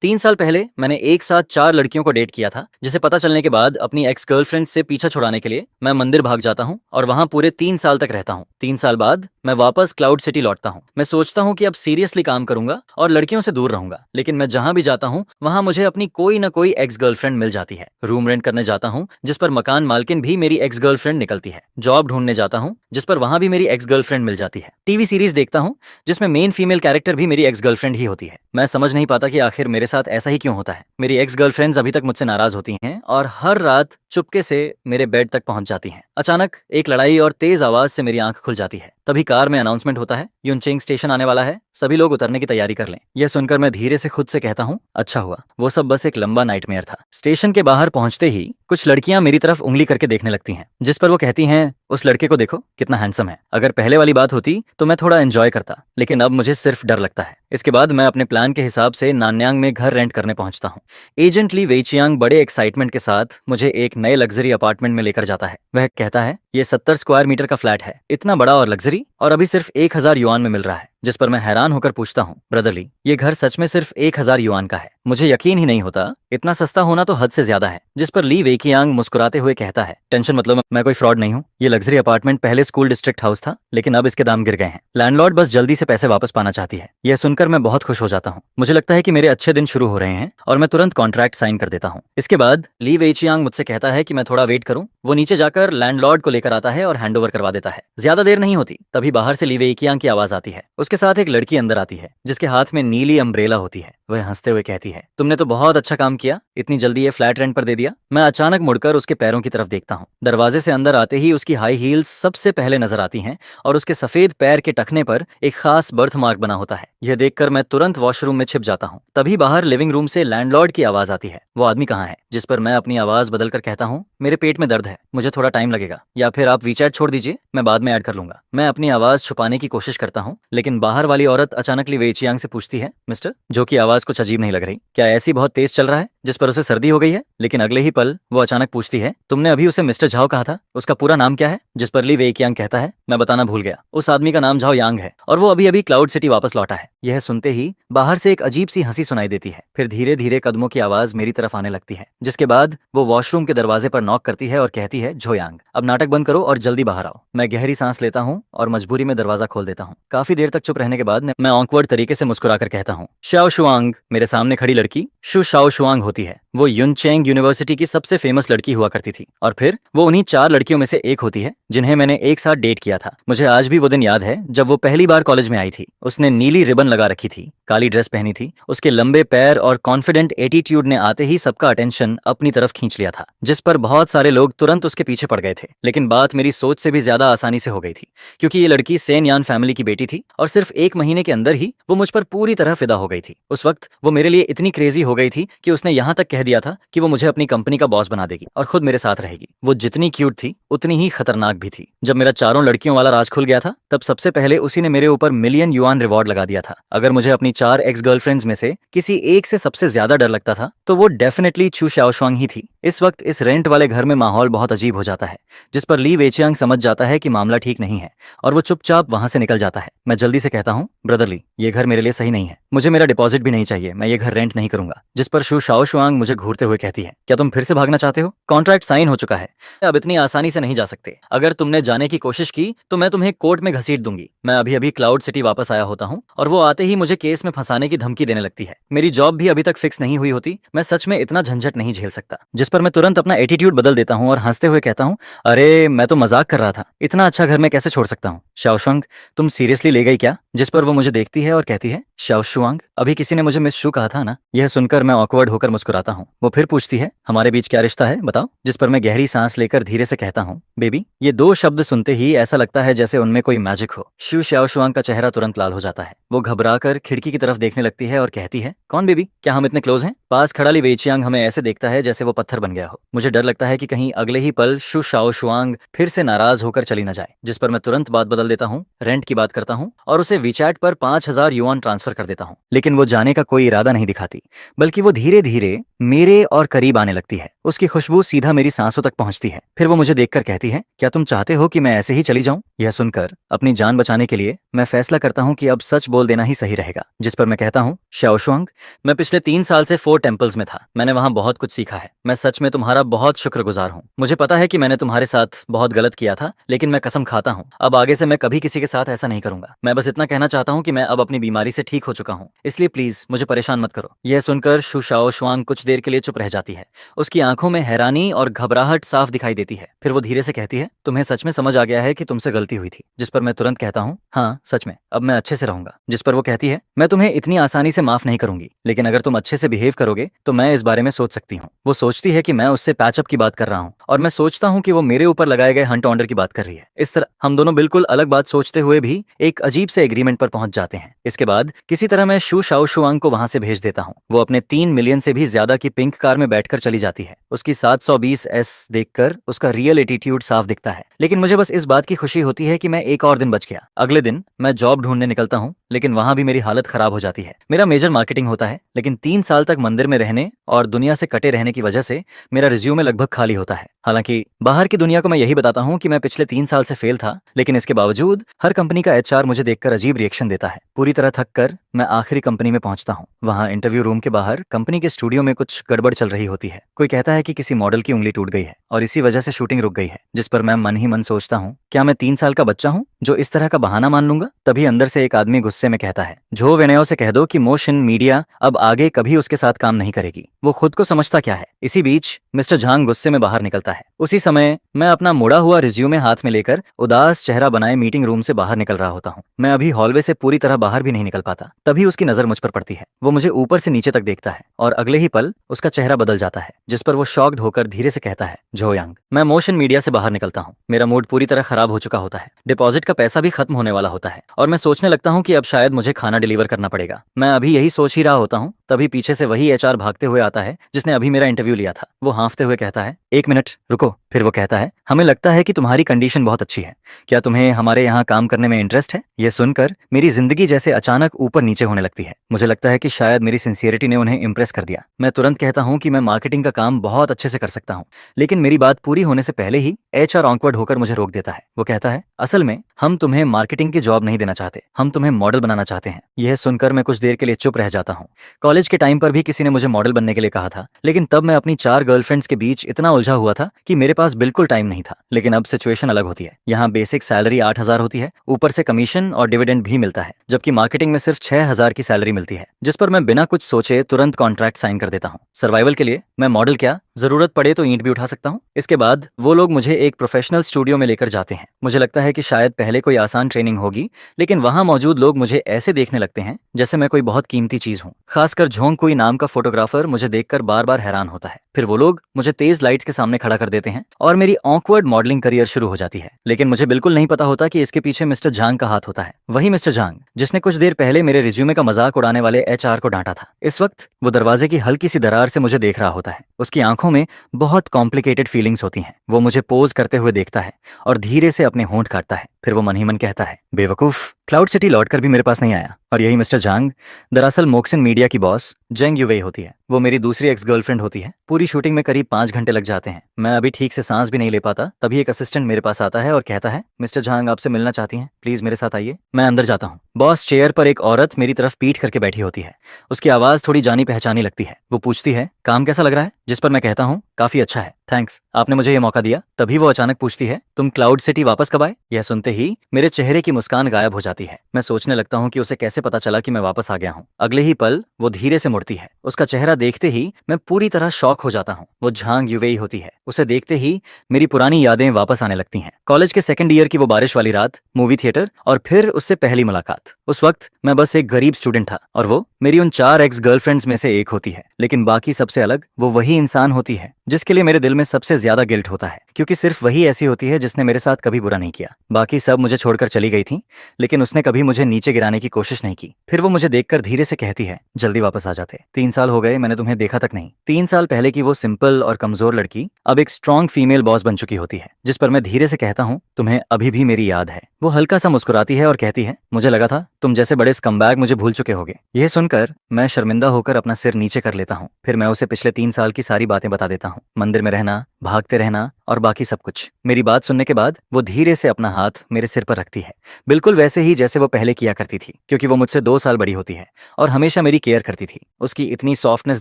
3 साल पहले मैंने एक साथ 4 लड़कियों को डेट किया था, जिसे पता चलने के बाद अपनी एक्स गर्लफ्रेंड से पीछा छुड़ाने के लिए मैं मंदिर भाग जाता हूँ और वहाँ पूरे 3 साल तक रहता हूँ। 3 साल बाद मैं वापस क्लाउड सिटी लौटता हूँ। मैं सोचता हूँ कि अब सीरियसली काम करूंगा और लड़कियों से दूर रहूंगा, लेकिन मैं जहाँ भी जाता हूँ वहाँ मुझे अपनी कोई ना कोई एक्स गर्लफ्रेंड मिल जाती है। रूम रेंट करने जाता हूँ जिस पर मकान मालकिन भी मेरी एक्स गर्लफ्रेंड निकलती है। जॉब ढूंढने जाता हूँ जिस पर वहाँ भी मेरी एक्स गर्लफ्रेंड मिल जाती है। टीवी सीरीज देखता हूँ जिसमें मेन फीमेल कैरेक्टर भी मेरी एक्स गर्लफ्रेंड ही होती है। मैं समझ नहीं पाता कि आखिर मेरे साथ ऐसा ही क्यों होता है। मेरी एक्स गर्लफ्रेंड्स अभी तक मुझसे नाराज होती हैं और हर रात चुपके से मेरे बेड तक पहुंच जाती हैं। अचानक एक लड़ाई और तेज आवाज से मेरी आंख खुल जाती है। तभी कार में अनाउंसमेंट होता है, युनचेंग स्टेशन आने वाला है, सभी लोग उतरने की तैयारी कर लें। यह सुनकर मैं धीरे से खुद से कहता हूँ, अच्छा हुआ, वो सब बस एक लंबा नाइटमेयर था। स्टेशन के बाहर पहुंचते ही कुछ लड़कियां मेरी तरफ उंगली करके देखने लगती हैं, जिस पर वो कहती हैं, उस लड़के को देखो कितना हैंडसम है। अगर पहले वाली बात होती तो मैं थोड़ा एंजॉय करता, लेकिन अब मुझे सिर्फ डर लगता है। इसके बाद मैं अपने प्लान के हिसाब से नान्यांग में घर रेंट करने पहुंचता हूँ। एजेंट ली वेइचियांग बड़े एक्साइटमेंट के साथ मुझे एक नए लग्जरी अपार्टमेंट में लेकर जाता है। वह कहता है, ये 70 स्क्वायर मीटर का फ्लैट है, इतना बड़ा और लग्जरी, और अभी सिर्फ 1000 युआन में मिल रहा है। जिस पर मैं हैरान होकर पूछता हूँ, ब्रदरली, ये घर सच में सिर्फ 1000 युआन का है? मुझे यकीन ही नहीं होता, इतना सस्ता होना तो हद से ज्यादा है। जिस पर ली वेकियांग मुस्कुराते हुए कहता है, टेंशन मतलब, मैं कोई फ्रॉड नहीं हूँ। ये लग्जरी अपार्टमेंट पहले स्कूल डिस्ट्रिक्ट हाउस था, लेकिन अब इसके दाम गिर गए हैं। लैंडलॉर्ड बस जल्दी से पैसे वापस पाना चाहती है। यह सुनकर मैं बहुत खुश हो जाता हूँ। मुझे लगता है कि मेरे अच्छे दिन शुरू हो रहे हैं और मैं तुरंत कॉन्ट्रैक्ट साइन कर देता हूँ। इसके बाद ली वेचियांग मुझसे कहता है कि मैं थोड़ा वेट करूँ। वो नीचे जाकर लैंडलॉर्ड को लेकर आता है और हैंडओवर करवा देता है। ज्यादा देर नहीं होती, तभी बाहर से ली वेकियांग की आवाज आती है। उसके साथ एक लड़की अंदर आती है, जिसके हाथ में नीली अम्ब्रेला होती है। वह हंसते हुए कहती है, तुमने तो बहुत अच्छा काम किया, इतनी जल्दी ये फ्लैट रेंट पर दे दिया। मैं अचानक मुड़कर उसके पैरों की तरफ देखता हूँ। दरवाजे से अंदर आते ही उसकी हाई हील्स सबसे पहले नजर आती हैं और उसके सफेद पैर के टखने पर एक खास बर्थ मार्क बना होता है। यह देखकर मैं तुरंत वॉशरूम में छिप जाता हूँ। तभी बाहर लिविंग रूम से लैंडलॉर्ड की आवाज आती है, वो आदमी कहाँ है? जिस पर मैं अपनी आवाज बदलकर कहता हूँ, मेरे पेट में दर्द है, मुझे थोड़ा टाइम लगेगा, या फिर आप वीचैट छोड़ दीजिए, मैं बाद में ऐड कर लूंगा। मैं अपनी आवाज छुपाने की कोशिश करता हूँ, लेकिन बाहर वाली औरत अचानक ली वेचियांग से पूछती है, मिस्टर, जो की आवाज कुछ अजीब नहीं लग रही, क्या ऐसी बहुत तेज चल रहा है? जिस पर उसे सर्दी हो गई है। लेकिन अगले ही पल वो अचानक पूछती है, तुमने अभी उसे मिस्टर झाओ कहा था, उसका पूरा नाम क्या है? जिस पर ली वेकियांग कहता है, मैं बताना भूल गया, उस आदमी का नाम झाओ यांग है और वो अभी अभी क्लाउड सिटी वापस लौटा है। यह सुनते ही बाहर से एक अजीब सी हंसी सुनाई देती है। फिर धीरे धीरे कदमों की आवाज मेरी तरफ आने लगती है, जिसके बाद वो वॉशरूम के दरवाजे पर नॉक करती है और कहती है, झोयांग, अब नाटक बंद करो और जल्दी बाहर आओ। मैं गहरी सांस लेता हूँ और मजबूरी में दरवाजा खोल देता हूँ। काफी देर तक चुप रहने के बाद मैं ऑकवर्ड तरीके से मुस्कुराकर कहता हूँ, शाओ शुआंग। मेरे सामने खड़ी लड़की शु शाओ शुआंग होती है। वो युनचेंग यूनिवर्सिटी की सबसे फेमस लड़की हुआ करती थी और फिर वो उन्हीं 4 लड़कियों में से एक होती है जिन्हें मैंने एक साथ डेट किया था। मुझे आज भी वो दिन याद है जब वो पहली बार कॉलेज में आई थी। उसने नीली रिबन लगा रखी थी, काली ड्रेस पहनी थी। उसके लंबे पैर और कॉन्फिडेंट एटीट्यूड ने आते ही सबका अटेंशन अपनी तरफ खींच लिया था, जिस पर बहुत सारे लोग तुरंत उसके पीछे पड़ गए थे। लेकिन बात मेरी सोच से भी ज्यादा आसानी से हो गई थी, क्योंकि ये लड़की सेन यान फैमिली की बेटी थी और सिर्फ 1 महीने के अंदर ही वो मुझ पर पूरी तरह फिदा हो गई थी। उस वक्त वो मेरे लिए इतनी क्रेजी हो गई थी कि उसने यहाँ तक कह दिया था कि वो मुझे अपनी कंपनी का बॉस बना देगी और खुद मेरे साथ रहेगी। वो जितनी क्यूट थी उतनी ही खतरनाक भी थी। जब मेरा 4 लड़कियों वाला राज खुल गया था, तब सबसे पहले उसी ने मेरे ऊपर मिलियन युआन रिवॉर्ड लगा दिया था। अगर मुझे अपनी 4 एक्स गर्लफ्रेंड्स में से किसी एक से सबसे ज्यादा डर लगता था तो वो डेफिनेटली चू शाओशुआंग ही थी। इस वक्त इस रेंट वाले घर में माहौल बहुत अजीब हो जाता है, जिस पर ली वेचियांग समझ जाता है कि मामला ठीक नहीं है और वो चुपचाप वहां से निकल जाता है। मैं जल्दी से कहता हूँ, ब्रदरली, ये घर मेरे लिए सही नहीं है, मुझे मेरा डिपॉजिट भी नहीं चाहिए, मैं ये घर रेंट नहीं करूंगा। जिस पर शु शाओशुआंग मुझे घूरते हुए कहती है, क्या तुम फिर से भागना चाहते हो? कॉन्ट्रैक्ट साइन हो चुका है, अब इतनी आसानी से नहीं जा सकते। अगर तुमने जाने की कोशिश की तो मैं तुम्हें कोर्ट में घसीट दूंगी। मैं अभी अभी क्लाउड सिटी वापस आया होता हूँ और वो आते ही मुझे केस में फंसाने की धमकी देने लगती है। मेरी जॉब भी अभी तक फिक्स नहीं हुई होती, मैं सच में इतना झंझट नहीं झेल सकता। जिस पर मैं तुरंत अपना एटीट्यूड बदल देता हूँ और हंसते हुए कहता हूँ, अरे मैं तो मजाक कर रहा था, इतना अच्छा घर मैं कैसे छोड़ सकता हूँ? शाओशुआंग, तुम सीरियसली ले गई क्या? जिस पर वो मुझे देखती है और कहती है, शाओशुआंग, अभी किसी ने मुझे मिस शू कहा था ना? यह सुनकर मैं ऑकवर्ड होकर मुस्कुराता हूँ। वो फिर पूछती है, हमारे बीच क्या रिश्ता है, बताओ। जिस पर मैं गहरी सांस लेकर धीरे से कहता हूँ, बेबी। ये 2 शब्द सुनते ही ऐसा लगता है जैसे उनमें कोई मैजिक हो। शू शाओशुआंग का चेहरा तुरंत लाल हो जाता है। वो घबराकर खिड़की की तरफ देखने लगती है और कहती है, कौन बेबी, क्या हम इतने क्लोज हैं? पास खड़ा ली वेइचियांग हमें ऐसे देखता है जैसे वो पत्थर बन गया हो। मुझे डर लगता है कि कहीं अगले ही पल शु शाओशुआंग फिर से नाराज होकर चली न जाए, जिस पर मैं तुरंत बात बदल देता हूँ, रेंट की बात करता हूँ और उसे वीचैट पर 5,000 युआन ट्रांसफर कर देता हूँ। लेकिन वो जाने का कोई इरादा नहीं दिखाती, बल्कि वो धीरे धीरे मेरे और करीब आने लगती है। उसकी खुशबू सीधा मेरी सांसों तक पहुंचती है। फिर वो मुझे देखकर कहती है, क्या तुम चाहते हो कि मैं ऐसे ही चली जाऊं? यह सुनकर अपनी जान बचाने के लिए मैं फैसला करता हूं कि अब सच बोल देना ही सही रहेगा, जिस पर मैं कहता हूं, शाओशुआंग, मैं पिछले 3 साल से 4 टेम्पल्स में था। मैंने वहां बहुत कुछ सीखा है। मैं सच में तुम्हारा बहुत शुक्रगुजार हूँ। मुझे पता है कि मैंने तुम्हारे साथ बहुत गलत किया था, लेकिन मैं कसम खाता हूँ अब आगे से मैं कभी किसी के साथ ऐसा नहीं करूंगा। मैं बस इतना कहना चाहता हूँ कि मैं अब अपनी बीमारी से ठीक हो चुका हूँ, इसलिए प्लीज मुझे परेशान मत करो। यह सुनकर शु शाओशुआंग कुछ देर के लिए चुप रह जाती है। उसकी आंखों में हैरानी और घबराहट साफ दिखाई देती है। फिर वो धीरे से कहती है, तुम्हें सच में समझ आ गया है कि तुमसे गलती हुई थी? जिस पर मैं तुरंत कहता हूँ, हाँ सच में, अब मैं अच्छे से रहूंगा। जिस पर वो कहती है, मैं तुम्हें इतनी आसानी से माफ नहीं करूंगी, लेकिन अगर तुम अच्छे से बिहेव करोगे तो मैं इस बारे में सोच सकती हूँ। वो सोचती है कि मैं उससे पैचअप की बात कर रहा हूँ और मैं सोचता हूँ कि वो मेरे ऊपर लगाए गए हंट ऑर्डर की बात कर रही है। इस तरह हम दोनों बिल्कुल अलग बात सोचते हुए भी एक अजीब से एग्रीमेंट पर पहुंच जाते हैं। इसके बाद किसी तरह मैं शु शाओशुआंग को वहां से भेज देता हूँ। वो अपने 3 मिलियन से भी ज्यादा की पिंक कार में बैठकर चली जाती है। उसकी 720S देखकर उसका रियल एटीट्यूड साफ दिखता है, लेकिन मुझे बस इस बात की खुशी होती है कि मैं एक और दिन बच गया। अगले दिन मैं जॉब ढूंढने निकलता हूँ, लेकिन वहां भी मेरी हालत खराब हो जाती है। मेरा मेजर मार्केटिंग होता है, लेकिन 3 साल तक मंदिर में रहने और दुनिया से कटे रहने की वजह से मेरा रिज्यूमे लगभग खाली होता है। हालांकि बाहर की दुनिया को मैं यही बताता हूँ कि मैं पिछले 3 साल से फेल था, लेकिन इसके बावजूद हर कंपनी का HR मुझे देखकर अजीब रिएक्शन देता है। पूरी तरह थक कर मैं आखिरी कंपनी में पहुंचता हूँ। वहां इंटरव्यू रूम के बाहर कंपनी के स्टूडियो में कुछ गड़बड़ चल रही होती है। कोई कहता है कि किसी मॉडल की उंगली टूट गई है और इसी वजह से शूटिंग रुक गई है। जिस पर मैं मन ही मन सोचता हूँ, क्या मैं 3 साल का बच्चा हूँ जो इस तरह का बहाना मान लूंगा? तभी अंदर से एक आदमी गुस्से में कहता है, झो वेनेओ से कह दो कि मोशन मीडिया अब आगे कभी उसके साथ काम नहीं करेगी। वो खुद को समझता क्या है? इसी बीच मिस्टर झांग गुस्से में बाहर निकलता है। उसी समय मैं अपना मुड़ा हुआ रिज्यूमे हाथ में लेकर उदास चेहरा बनाए मीटिंग रूम से बाहर निकल रहा होता हूँ। मैं अभी हॉलवे से पूरी तरह बाहर भी नहीं निकल पाता। तभी उसकी नजर मुझ पर पड़ती है। वो मुझे ऊपर से नीचे तक देखता है और अगले ही पल उसका चेहरा बदल जाता है, जिस पर वो शॉक्ड होकर धीरे से कहता है, झोयांग। मैं मोशन मीडिया से बाहर निकलता हूँ। मेरा मूड पूरी तरह खराब हो चुका होता है। डिपॉजिट का पैसा भी खत्म होने वाला होता है और मैं सोचने लगता हूँ कि अब शायद मुझे खाना डिलीवर करना पड़ेगा। मैं अभी यही सोच ही रहा होता हूँ, तभी पीछे से वही HR भागते हुए आता है जिसने अभी मेरा इंटरव्यू लिया था। वो हाँफते हुए कहता है, 1 मिनट रुको। फिर वो कहता है, हमें लगता है कि तुम्हारी कंडीशन बहुत अच्छी है, क्या तुम्हें हमारे यहाँ काम करने में इंटरेस्ट है? यह सुनकर मेरी जिंदगी जैसे अचानक ऊपर नीचे होने लगती है। मुझे लगता है कि शायद मेरी सिंसियरिटी ने उन्हें इंप्रेस कर दिया। मैं तुरंत कहता हूँ कि मैं मार्केटिंग का काम बहुत अच्छे से कर सकता हूँ, लेकिन मेरी बात पूरी होने से पहले ही HR ऑकवर्ड होकर मुझे रोक देता है। वो कहता है, असल में हम तुम्हें मार्केटिंग की जॉब नहीं देना चाहते, हम तुम्हें मॉडल बनाना चाहते हैं। यह सुनकर मैं कुछ देर के लिए चुप रह जाता हूँ। कॉलेज के टाइम पर भी किसी ने मुझे मॉडल बनने के लिए कहा था, लेकिन तब मैं अपनी 4 गर्लफ्रेंड्स के बीच इतना उलझा हुआ था कि मेरे पास बिल्कुल टाइम नहीं था। लेकिन अब सिचुएशन अलग होती है। यहाँ बेसिक सैलरी 8,000 होती है, ऊपर से कमीशन और डिविडेंड भी मिलता है, जबकि मार्केटिंग में सिर्फ 6,000 की सैलरी मिलती है, जिस पर मैं बिना कुछ सोचे तुरंत कॉन्ट्रैक्ट साइन कर देता हूँ। सर्वाइवल के लिए मैं मॉडल क्या, जरूरत पड़े तो ईंट भी उठा सकता हूँ। इसके बाद वो लोग मुझे एक प्रोफेशनल स्टूडियो में लेकर जाते हैं। मुझे लगता है कि शायद पहले कोई आसान ट्रेनिंग होगी, लेकिन वहां मौजूद लोग मुझे ऐसे देखने लगते हैं जैसे मैं कोई बहुत कीमती चीज हूँ। खासकर झोंग कोई नाम का फोटोग्राफर मुझे देखकर बार बार हैरान होता है। फिर वो लोग मुझे तेज लाइट्स के सामने खड़ा कर देते हैं और मेरी ऑकवर्ड मॉडलिंग करियर शुरू हो जाती है। लेकिन मुझे बिल्कुल नहीं पता होता कि इसके पीछे मिस्टर झांग का हाथ होता है। वही मिस्टर झांग जिसने कुछ देर पहले मेरे रिज्यूमे का मजाक उड़ाने वाले HR को डांटा था। इस वक्त वो दरवाजे की हल्की सी दरार से मुझे देख रहा होता है। उसकी आंखों में बहुत कॉम्प्लिकेटेड फीलिंग्स होती हैं। वो मुझे पोज करते हुए देखता है और धीरे से अपने होंठ काटता है। फिर वो मन ही मन कहता है, बेवकूफ, क्लाउड सिटी लौटकर भी मेरे पास नहीं आया। और यही मिस्टर झांग दरअसल मोक्सिन मीडिया की बॉस जेंग युवेई होती है। वो मेरी दूसरी एक्स गर्लफ्रेंड होती है। पूरी शूटिंग में करीब 5 घंटे लग जाते हैं। मैं अभी ठीक से सांस भी नहीं ले पाता। तभी एक असिस्टेंट मेरे पास आता है और कहता है, मिस्टर झांग आपसे मिलना चाहती हैं, प्लीज मेरे साथ आइए। मैं अंदर जाता हूँ। बॉस चेयर पर एक औरत मेरी तरफ पीठ करके बैठी होती है। उसकी आवाज थोड़ी जानी पहचानी लगती है। वो पूछती है, काम कैसा लग रहा है? जिस पर मैं कहता हूँ, काफी अच्छा है, थैंक्स, आपने मुझे ये मौका दिया। तभी वो अचानक पूछती है, तुम क्लाउड सिटी वापस कब आए? यह सुनते ही मेरे चेहरे की मुस्कान गायब हो जाती है। मैं सोचने लगता हूँ कि उसे कैसे पता चला कि मैं वापस आ गया हूँ। अगले ही पल वो धीरे से मुड़ती है। उसका चेहरा देखते ही मैं पूरी तरह शॉक हो जाता हूँ। वो झांग युवेई होती है। उसे देखते ही मेरी पुरानी यादें वापस आने लगती हैं। कॉलेज के 2nd ईयर की वो बारिश वाली रात, मूवी थिएटर और फिर उससे पहली मुलाकात। उस वक्त मैं बस एक गरीब स्टूडेंट था और वो मेरी उन 4 एक्स गर्लफ्रेंड्स में से एक होती है। लेकिन बाकी सबसे अलग वो वही इंसान होती है जिसके लिए मेरे दिल में सबसे ज्यादा गिल्ट होता है, क्योंकि सिर्फ वही ऐसी होती है जिसने मेरे साथ कभी बुरा नहीं किया। बाकी सब मुझे छोड़कर चली गई थी, लेकिन उसने कभी मुझे नीचे गिराने की कोशिश नहीं की। फिर वो मुझे देखकर धीरे से कहती है, जल्दी वापस आ जाते। 3 साल हो गए, मैंने तुम्हें देखा तक नहीं। 3 साल पहले की वो सिंपल और कमजोर लड़की अब एक स्ट्रॉन्ग फीमेल बॉस बन चुकी होती है। जिस पर मैं धीरे से कहता हूँ, तुम्हें अभी भी मेरी याद है। वो हल्का सा मुस्कुराती है और कहती है, मुझे लगा था तुम जैसे बड़े स्कमबैग मुझे भूल चुके होगे। यह सुनकर मैं शर्मिंदा होकर अपना सिर नीचे कर लेता हूँ। फिर मैं उसे पिछले 3 साल की सारी बातें बता देता हूँ, मंदिर में रहना, भागते रहना और बाकी सब कुछ। मेरी बात सुनने के बाद वो धीरे से अपना हाथ मेरे सिर पर रखती है, बिल्कुल वैसे ही जैसे वो पहले किया करती थी, क्योंकि वो मुझसे 2 साल बड़ी होती है और हमेशा मेरी केयर करती थी। उसकी इतनी सॉफ्टनेस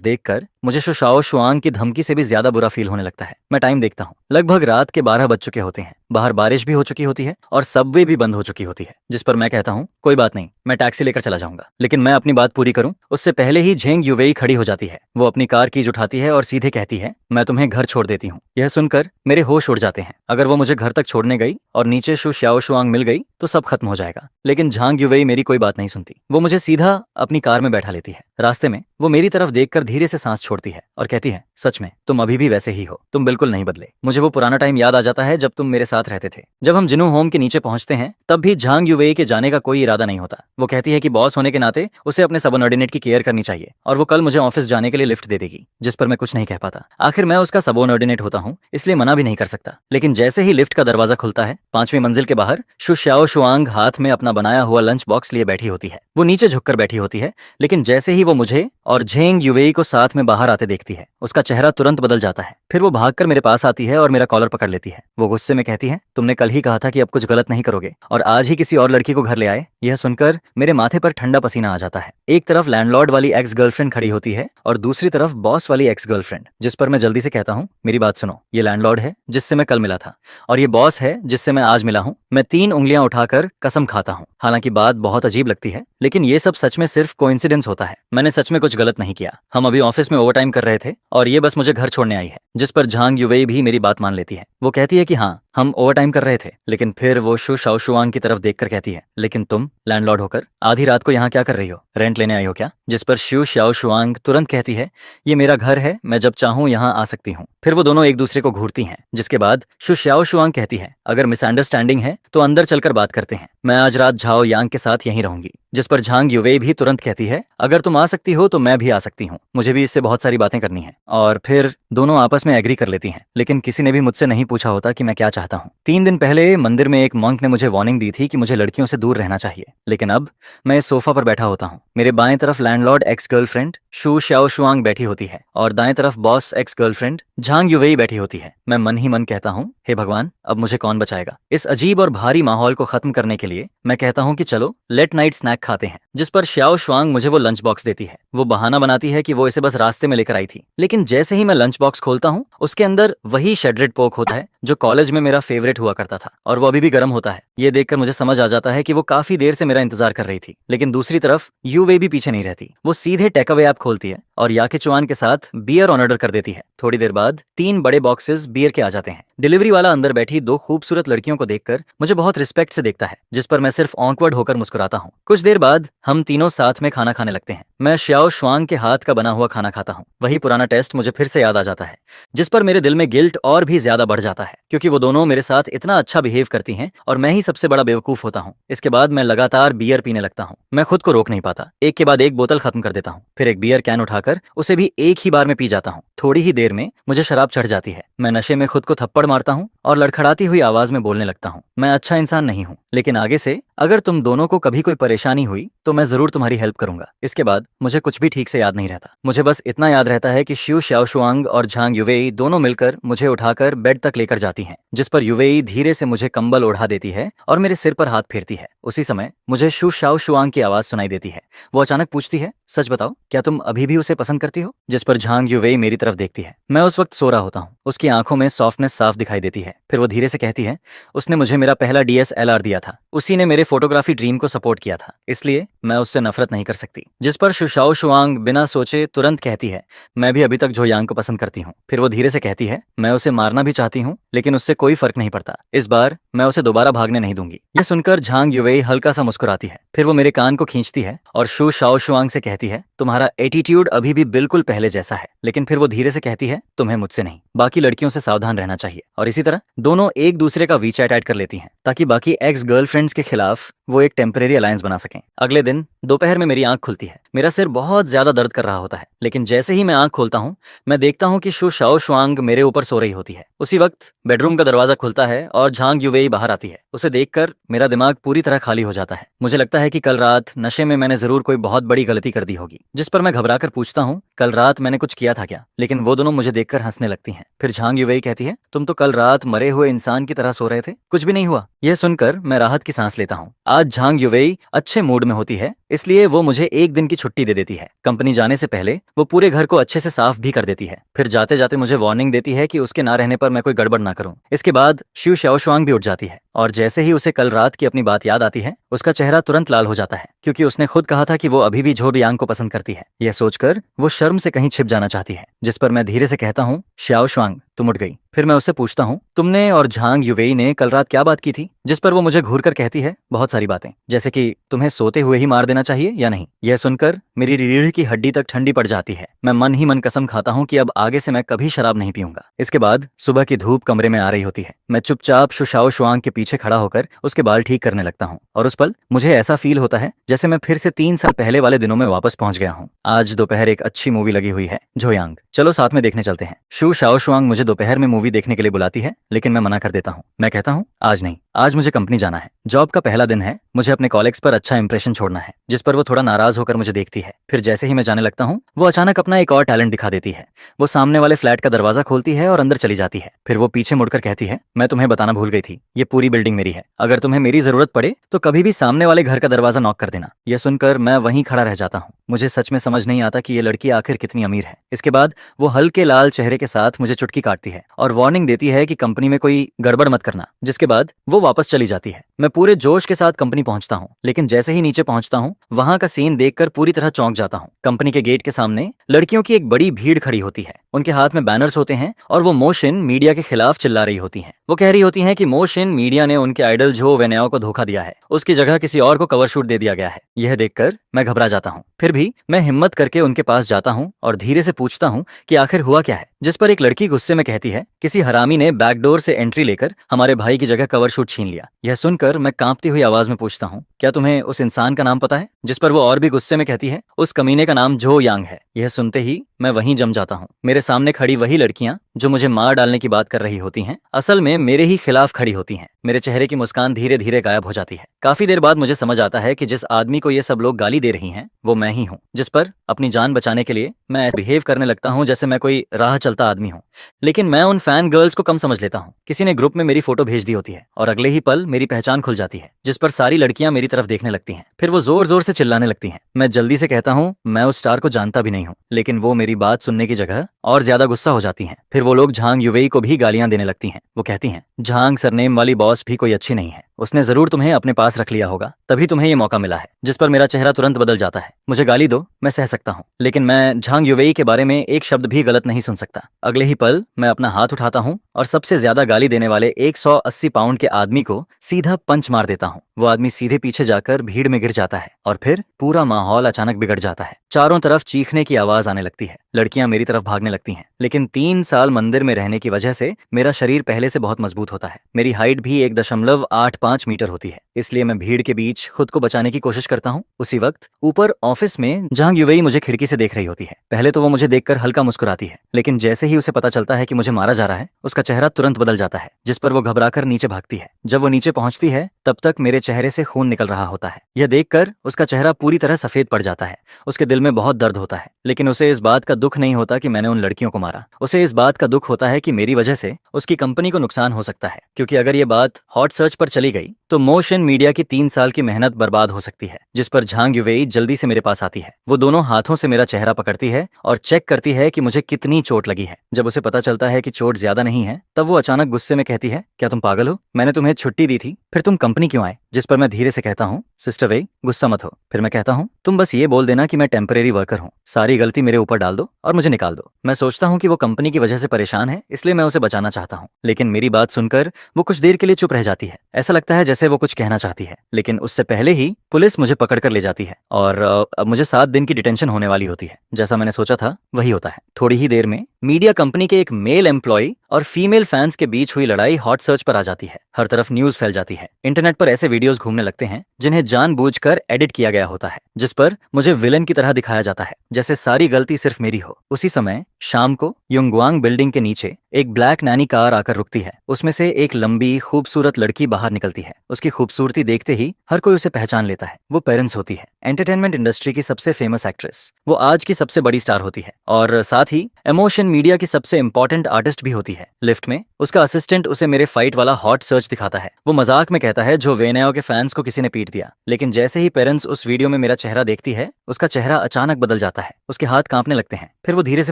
देखकर मुझे शुशाओ शुआंग की धमकी से भी ज्यादा बुरा फील होने लगता है। मैं टाइम देखता हूँ, लगभग रात के 12 बज चुके होते हैं। बाहर बारिश भी हो चुकी होती है और सबवे भी बंद हो चुकी होती है। जिस पर मैं कहता हूँ, कोई बात नहीं, मैं टैक्सी लेकर चला जाऊंगा। लेकिन मैं अपनी बात पूरी करूं उससे पहले ही झेंग युवेई खड़ी हो जाती है। वो अपनी कार कीज उठाती है और सीधे कहती है, मैं तुम्हें घर छोड़ देती हूँ। यह सुनकर मेरे होश उड़ जाते हैं। अगर वो मुझे घर तक छोड़ने गई और नीचे शु श्याओ शुआंग मिल गई तो सब खत्म हो जाएगा। लेकिन झांग युवेई मेरी कोई बात नहीं सुनती। वो मुझे सीधा अपनी कार में बैठा लेती है। रास्ते में वो मेरी तरफ देखकर धीरे से सांस छोड़ती है और कहती है, सच में तुम अभी भी वैसे ही हो, तुम बिल्कुल नहीं बदले। मुझे वो पुराना टाइम याद आ जाता है जब तुम मेरे साथ रहते थे। जब हम जिनू होम के नीचे पहुंचते हैं तब भी झांग युवेई के जाने का कोई इरादा नहीं होता। वो कहती है कि बॉस होने के नाते उसे अपने सबऑर्डिनेट की केयर करनी चाहिए और वो कल मुझे ऑफिस जाने के लिए लिफ्ट दे देगी। जिस पर मैं कुछ नहीं कह पाता। आखिर मैं उसका सबऑर्डिनेट होता हूँ, इसलिए मना भी नहीं कर सकता। लेकिन जैसे ही लिफ्ट का दरवाजा खुलता है, 5वीं मंजिल के बाहर शु श्याओ शुआंग हाथ में अपना बनाया हुआ लंच बॉक्स लिए बैठी होती है। वो नीचे झुककर बैठी होती है, लेकिन जैसे ही वो मुझे और झेंग युवेई को साथ में बाहर आते देखती है, उसका चेहरा तुरंत बदल जाता है। फिर वो भागकर मेरे पास आती है और मेरा कॉलर पकड़ लेती है। वो गुस्से में कहती है, तुमने कल ही कहा था कि अब कुछ गलत नहीं करोगे और आज ही किसी और लड़की को घर ले आए। यह सुनकर मेरे माथे पर ठंडा पसीना आ जाता है। एक तरफ लैंडलॉर्ड वाली एक्स गर्लफ्रेंड खड़ी होती है और दूसरी तरफ बॉस वाली एक्स गर्लफ्रेंड। जिस पर मैं जल्दी से कहता हूँ, मेरी बात सुनो, ये लैंडलॉर्ड है जिससे मैं कल मिला था और ये बॉस है जिससे मैं आज मिला हूँ। मैं 3 उंगलियां उठाकर कसम खाता हूँ। हालांकि बात बहुत अजीब लगती है, लेकिन ये सब सच में सिर्फ कोइंसिडेंस होता है। मैंने सच में कुछ गलत नहीं किया। हम अभी ऑफिस में ओवरटाइम कर रहे थे और ये बस मुझे घर छोड़ने आई है। जिस पर झांग युवेई भी मेरी बात मान लेती है। वो कहती है कि हाँ, हम ओवरटाइम कर रहे थे। लेकिन फिर वो शु शाओ शुआंग की तरफ देखकर कहती है, लेकिन तुम लैंडलॉर्ड होकर आधी रात को यहाँ क्या कर रही हो? रेंट लेने आई हो क्या? जिस पर शु शाओ शुआंग तुरंत कहती है, ये मेरा घर है, मैं जब चाहूँ यहाँ आ सकती हूँ। फिर वो दोनों एक दूसरे को घूरती हैं। जिसके बाद शु शाओ शुआंग कहती है, अगर मिसअंडरस्टैंडिंग है तो अंदर चलकर बात करते हैं। मैं आज रात झाओ यांग के साथ यहीं रहूंगी। जिस पर झांग युवेई भी तुरंत कहती है, अगर तुम आ सकती हो तो मैं भी आ सकती हूँ, मुझे भी इससे बहुत सारी बातें करनी है। और फिर दोनों आपस में एग्री कर लेती हैं। लेकिन किसी ने भी मुझसे नहीं पूछा होता कि मैं क्या चाहता हूँ। 3 दिन पहले मंदिर में एक मंक ने मुझे वार्निंग दी थी कि मुझे लड़कियों से दूर रहना चाहिए। लेकिन अब मैं इस सोफा पर बैठा होता हूँ। मेरे बाएं तरफ लैंडलॉर्ड एक्स गर्लफ्रेंड शु श्याओ शुआंग बैठी होती है और दाएं तरफ बॉस एक्स गर्लफ्रेंड झांग युवेई बैठी होती है। मैं मन ही मन कहता हूँ, हे भगवान, अब मुझे कौन बचाएगा? इस अजीब और भारी माहौल को खत्म करने के लिए मैं कहता हूँ कि चलो लेट नाइट स्नैक खाते हैं। जिस पर श्याओ शुआंग मुझे वो लंच बॉक्स देती है। वो बहाना बनाती है कि वो इसे बस रास्ते में लेकर आई थी। लेकिन जैसे ही मैं लंच बॉक्स खोलता हूँ, उसके अंदर वही शेड्रेड पोर्क होता है जो कॉलेज में मेरा फेवरेट हुआ करता था और वो अभी भी गर्म होता है। ये देखकर मुझे समझ आ जाता है कि वो काफी देर से मेरा इंतजार कर रही थी। लेकिन दूसरी तरफ यूवे भी पीछे नहीं रहती। वो सीधे टेक अवे ऐप खोलती है और याके चुआन के साथ बियर ऑर्डर कर देती है। थोड़ी देर बाद 3 बड़े बॉक्सेस बियर के आ जाते हैं। डिलीवरी वाला अंदर बैठी 2 खूबसूरत लड़कियों को देखकर मुझे बहुत रिस्पेक्ट से देखता है, जिस पर मैं सिर्फ ऑकवर्ड होकर मुस्कुराता हूँ। कुछ देर बाद हम तीनों साथ में खाना खाने लगते हैं। मैं श्याओ शुआंग के हाथ का बना हुआ खाना खाता हूँ। वही पुराना टेस्ट मुझे फिर से याद आ जाता है, जिस पर मेरे दिल में गिल्ट और भी ज्यादा बढ़ जाता है, क्योंकि वो दोनों मेरे साथ इतना अच्छा बिहेव करती हैं और मैं ही सबसे बड़ा बेवकूफ होता हूँ। इसके बाद मैं लगातार बियर पीने लगता हूँ। मैं खुद को रोक नहीं पाता। एक के बाद एक बोतल खत्म कर देता हूँ। फिर एक बियर कैन उठाकर उसे भी एक ही बार में पी जाता हूँ। थोड़ी ही देर में मुझे शराब चढ़ जाती है। मैं नशे में खुद को थप्पड़ मारता हूँ और लड़खड़ाती हुई आवाज में बोलने लगता हूँ, मैं अच्छा इंसान नहीं हूँ, लेकिन आगे से अगर तुम दोनों को कभी कोई परेशानी हुई तो मैं जरूर तुम्हारी हेल्प करूंगा। इसके बाद मुझे कुछ भी ठीक से याद नहीं रहता। मुझे बस इतना याद रहता है कि शु शाओ शुआंग और झांग युवेई दोनों मिलकर मुझे उठाकर बेड तक लेकर जाती हैं, जिस पर युवेई धीरे से मुझे कंबल ओढ़ा देती है और मेरे सिर पर हाथ फेरती है। उसी समय मुझे शु शाओ शुआंग की आवाज सुनाई देती है। वो अचानक पूछती है, सच बताओ, क्या तुम अभी भी उसे पसंद करती हो? जिस पर झांग युवेई मेरी तरफ देखती है। मैं उस वक्त सो रहा होता हूँ। उसकी आंखों में सॉफ्टनेस साफ दिखाई देती है। फिर वो धीरे से कहती है, उसने मुझे मेरा पहला DSLR दिया था, उसी ने मेरे फोटोग्राफी ड्रीम को सपोर्ट किया था, इसलिए मैं उससे नफरत नहीं कर सकती। जिस पर शु शाओ शुआंग बिना सोचे तुरंत कहती है, मैं भी अभी तक झो यांग को पसंद करती हूँ। फिर वो धीरे से कहती है, मैं उसे मारना भी चाहती हूँ, लेकिन उससे कोई फर्क नहीं पड़ता। इस बार मैं उसे दोबारा भागने नहीं दूंगी। यह सुनकर झांग युवेई हल्का सा मुस्कुराती है। फिर वो मेरे कान को खींचती है और शु शाओ शुआंग से कहती है, तुम्हारा एटीट्यूड अभी भी बिल्कुल पहले जैसा है। लेकिन फिर वो धीरे से कहती है, तुम्हें मुझसे नहीं, बाकी लड़कियों से सावधान रहना चाहिए। और इसी तरह दोनों एक दूसरे का वीचैट ऐड कर लेती हैं ताकि बाकी एक्स गर्लफ्रेंड्स के खिलाफ वो एक टेम्परेरी अलायंस बना सकें। अगले दिन दोपहर में मेरी आंख खुलती है। मेरा सिर बहुत ज्यादा दर्द कर रहा होता है, लेकिन जैसे ही मैं आंख खोलता हूँ मैं देखता हूँ कि शु शाओ शुआंग मेरे ऊपर सो रही होती है। उसी वक्त बेडरूम का दरवाजा खुलता है और झांग युवेई बाहर आती है। उसे देखकर मेरा दिमाग पूरी तरह खाली हो जाता है। मुझे लगता है कि कल रात नशे में मैंने जरूर कोई बहुत बड़ी गलती कर दी होगी, जिस पर मैं घबराकर पूछता हूँ कल रात मैंने कुछ किया था क्या। लेकिन वो दोनों मुझे देखकर हंसने लगती हैं। फिर झांग युवेई कहती है, तुम तो कल रात मरे हुए इंसान की तरह सो रहे थे, कुछ भी नहीं हुआ। यह सुनकर मैं राहत की सांस लेता हूँ। आज झांग युवेई अच्छे मूड में होती है, इसलिए वो मुझे एक दिन की छुट्टी दे देती है। कंपनी जाने से पहले वो पूरे घर को अच्छे से साफ भी कर देती है। फिर जाते जाते मुझे वार्निंग देती है कि उसके ना रहने पर मैं कोई गड़बड़ ना करूं। इसके बाद शिव शाओशुआंग भी उठ जाती है और जैसे ही उसे कल रात की अपनी बात याद आती है उसका चेहरा तुरंत लाल हो जाता है, क्योंकि उसने खुद कहा था कि वो अभी भी झो यांग को पसंद करती है। यह सोचकर वो शर्म से कहीं छिप जाना चाहती है, जिस पर मैं धीरे से कहता हूँ, शाओशुआंग तुम उठ गई। फिर मैं उससे पूछता हूँ, तुमने और झांग युवेई ने कल रात क्या बात की थी। जिस पर वो मुझे घूर कर कहती है, बहुत सारी बातें, जैसे कि तुम्हें सोते हुए ही मार देना चाहिए या नहीं। यह सुनकर मेरी रीढ़ की हड्डी तक ठंडी पड़ जाती है। मैं मन ही मन कसम खाता हूँ कि अब आगे से मैं कभी शराब नहीं पीऊंगा। इसके बाद सुबह की धूप कमरे में आ रही होती है। मैं चुपचाप शुशाओ शुआंग के पीछे खड़ा होकर उसके बाल ठीक करने लगता हूँ और उस पल मुझे ऐसा फील होता है जैसे मैं फिर से 3 साल पहले वाले दिनों में वापस पहुंच गया हूँ। आज दोपहर एक अच्छी मूवी लगी हुई है, झोयांग, चलो साथ में देखने चलते हैं। शु शाओ शुआंग मुझे दोपहर में मूवी देखने के लिए बुलाती है, लेकिन मैं मना कर देता हूँ। मैं कहता हूँ, आज नहीं, आज मुझे कंपनी जाना है। जॉब का पहला दिन है, मुझे अपने कॉलेग्स पर अच्छा इंप्रेशन छोड़ना है। जिस पर वो थोड़ा नाराज होकर मुझे देखती है। फिर जैसे ही मैं जाने लगता हूँ वो अचानक अपना एक और टैलेंट दिखा देती है। वो सामने वाले फ्लैट का दरवाजा खोलती है और अंदर चली जाती है। फिर वो पीछे मुड़कर कहती है, मैं तुम्हें बताना भूल गई थी, ये पूरी बिल्डिंग मेरी है। अगर तुम्हें मेरी जरूरत पड़े तो कभी भी सामने वाले घर का दरवाजा नॉक कर देना। यह सुनकर मैं वहीं खड़ा रह जाता हूँ। मुझे सच में समझ नहीं आता कि ये लड़की आखिर कितनी अमीर है। इसके बाद वो हल्के लाल चेहरे के साथ मुझे चुटकी काटती है और वार्निंग देती है कि कंपनी में कोई गड़बड़ मत करना। जिसके बाद वो वापस चली जाती है। मैं पूरे जोश के साथ कंपनी पहुंचता हूँ, लेकिन जैसे ही नीचे पहुंचता हूँ वहां का सीन देखकर पूरी तरह चौंक जाता हूँ। कंपनी के गेट के सामने लड़कियों की एक बड़ी भीड़ खड़ी होती है। उनके हाथ में बैनर्स होते हैं और वो मोशिन मीडिया के खिलाफ चिल्ला रही होती हैं। वो कह रही होती हैं कि मोशिन मीडिया ने उनके आइडल झो वेन्याओ को धोखा दिया है, उसकी जगह किसी और को कवर शूट दे दिया गया है। यह देखकर मैं घबरा जाता हूँ। फिर भी मैं हिम्मत करके उनके पास जाता हूँ और धीरे से पूछता हूँ कि आखिर हुआ क्या है। जिस पर एक लड़की गुस्से में कहती है, किसी हरामी ने बैकडोर से एंट्री लेकर हमारे भाई की जगह कवर शूट छीन लिया। यह सुनकर मैं कांपती हुई आवाज में पूछता हूँ, क्या तुम्हें उस इंसान का नाम पता है। जिस पर वो और भी गुस्से में कहती है, उस कमीने का नाम झो यांग है। यह सुनते ही मैं वहीं जम जाता हूँ। मेरे सामने खड़ी वही लड़कियां जो मुझे मार डालने की बात कर रही होती हैं, असल में मेरे ही खिलाफ खड़ी होती हैं। मेरे चेहरे की मुस्कान धीरे धीरे गायब हो जाती है। काफी देर बाद मुझे समझ आता है कि जिस आदमी को ये सब लोग गाली दे रही हैं वो मैं ही हूँ। जिस पर अपनी जान बचाने के लिए मैं ऐसे बिहेव करने लगता हूँ जैसे मैं कोई राह चलता आदमी हूँ। लेकिन मैं उन फैन गर्ल्स को कम समझ लेता हूँ। किसी ने ग्रुप में मेरी फोटो भेज दी होती है और अगले ही पल मेरी पहचान खुल जाती है, जिस पर सारी लड़कियां मेरी तरफ देखने लगती हैं। फिर वो जोर जोर से चिल्लाने लगती हैं। मैं जल्दी से कहता हूँ, मैं उस स्टार को जानता भी नहीं हूँ, लेकिन वो मेरी बात सुनने की जगह और ज्यादा गुस्सा हो जाती हैं। फिर वो लोग झांग युवेई को भी गालियां देने लगती हैं। वो कहती हैं, झांग सरनेम वाली बॉस भी कोई अच्छी नहीं है, उसने जरूर तुम्हें अपने पास रख लिया होगा, तभी तुम्हें ये मौका मिला है। जिस पर मेरा चेहरा तुरंत बदल जाता है। मुझे गाली दो, मैं सह सकता हूँ, लेकिन मैं झांग युवेई के बारे में एक शब्द भी गलत नहीं सुन सकता। अगले ही पल मैं अपना हाथ उठाता हूँ और सबसे ज्यादा गाली देने वाले 180 पाउंड के आदमी को सीधा पंच मार देता हूँ। वो आदमी सीधे पीछे जाकर भीड़ में गिर जाता है और फिर पूरा माहौल अचानक बिगड़ जाता है। चारों तरफ चीखने की आवाज आने लगती है। लड़कियां मेरी तरफ भागने लगती हैं। लेकिन 3 साल मंदिर में रहने की वजह से मेरा शरीर पहले से बहुत मजबूत होता है। मेरी हाइट भी 1.85 मीटर होती है, इसलिए मैं भीड़ के बीच खुद को बचाने की कोशिश करता हूँ। उसी वक्त ऊपर ऑफिस में झांग युवेई मुझे खिड़की से देख रही होती है। पहले तो वो मुझे देखकर हल्का मुस्कुराती है, लेकिन जैसे ही उसे पता चलता है कि मुझे मारा जा रहा है उसका चेहरा तुरंत बदल जाता है, जिस पर वो घबराकर नीचे भागती है। जब वो नीचे पहुंचती है तब तक मेरे चेहरे से खून निकल रहा होता है। यह देखकर उसका चेहरा पूरी तरह सफेद पड़ जाता है। उसके दिल में बहुत दर्द होता है, लेकिन उसे इस बात का दुख नहीं होता कि मैंने उन लड़कियों को मारा। उसे इस बात का दुख होता है कि मेरी वजह से उसकी कंपनी को नुकसान हो सकता है, क्योंकि अगर ये बात हॉट सर्च पर चली गई तो मोशन मीडिया की 3 साल की मेहनत बर्बाद हो सकती है। जिस पर झांग युवेई जल्दी से मेरे पास आती है। वो दोनों हाथों से मेरा चेहरा पकड़ती है और चेक करती है कि मुझे कितनी चोट लगी है। जब उसे पता चलता है कि चोट ज्यादा नहीं है तब वो अचानक गुस्से में कहती है, क्या तुम पागल हो, मैंने तुम्हें छुट्टी दी थी, फिर तुम कंपनी क्यों आए। जिस पर मैं धीरे से कहता हूँ, सिस्टर वेई गुस्सा मत हो। फिर मैं कहता हूँ, तुम बस ये बोल देना कि मैं टेम्परेरी वर्कर हूँ, सारी गलती मेरे ऊपर डाल दो और मुझे निकाल दो। मैं सोचता हूँ कि वो कंपनी की वजह से परेशान है, इसलिए मैं उसे बचाना चाहता हूँ, लेकिन मेरी बात सुनकर वो कुछ देर के लिए चुप रह जाती है। ऐसा लगता है जैसे वो कुछ कहना चाहती है, लेकिन उससे पहले ही पुलिस मुझे पकड़ कर ले जाती है और अब मुझे 7 दिन की डिटेंशन होने वाली होती है। जैसा मैंने सोचा था वही होता है। थोड़ी ही देर में मीडिया कंपनी के एक मेल एम्प्लॉय और फीमेल फैंस के बीच हुई लड़ाई हॉट सर्च पर आ जाती है। हर तरफ न्यूज फैल जाती है। इंटरनेट पर ऐसे वीडियोस घूमने लगते हैं जिन्हें जानबूझकर एडिट किया गया होता है, जिस पर मुझे विलन की तरह दिखाया जाता है, जैसे सारी गलती सिर्फ मेरी हो। उसी समय शाम को युंगवांग बिल्डिंग के नीचे एक ब्लैक नैनी कार आकर रुकती है। उसमें से एक लंबी खूबसूरत लड़की बाहर निकलती है। उसकी खूबसूरती देखते ही हर कोई उसे पहचान लेता है। वो पेरेंट्स होती है, एंटरटेनमेंट इंडस्ट्री की सबसे फेमस एक्ट्रेस। वो आज की सबसे बड़ी स्टार होती है और साथ ही इमोशन मीडिया की सबसे इंपॉर्टेंट आर्टिस्ट भी होती है। लिफ्ट में उसका असिस्टेंट उसे मेरे फाइट वाला हॉट सर्च दिखाता है। वो मजाक में कहता है जो वेनेओ के फैंस को किसी ने पीट दिया, लेकिन जैसे ही पेरेंट्स उस वीडियो में मेरा चेहरा देखती है, उसका चेहरा अचानक बदल जाता है। उसके हाथ कांपने लगते हैं। फिर वो धीरे से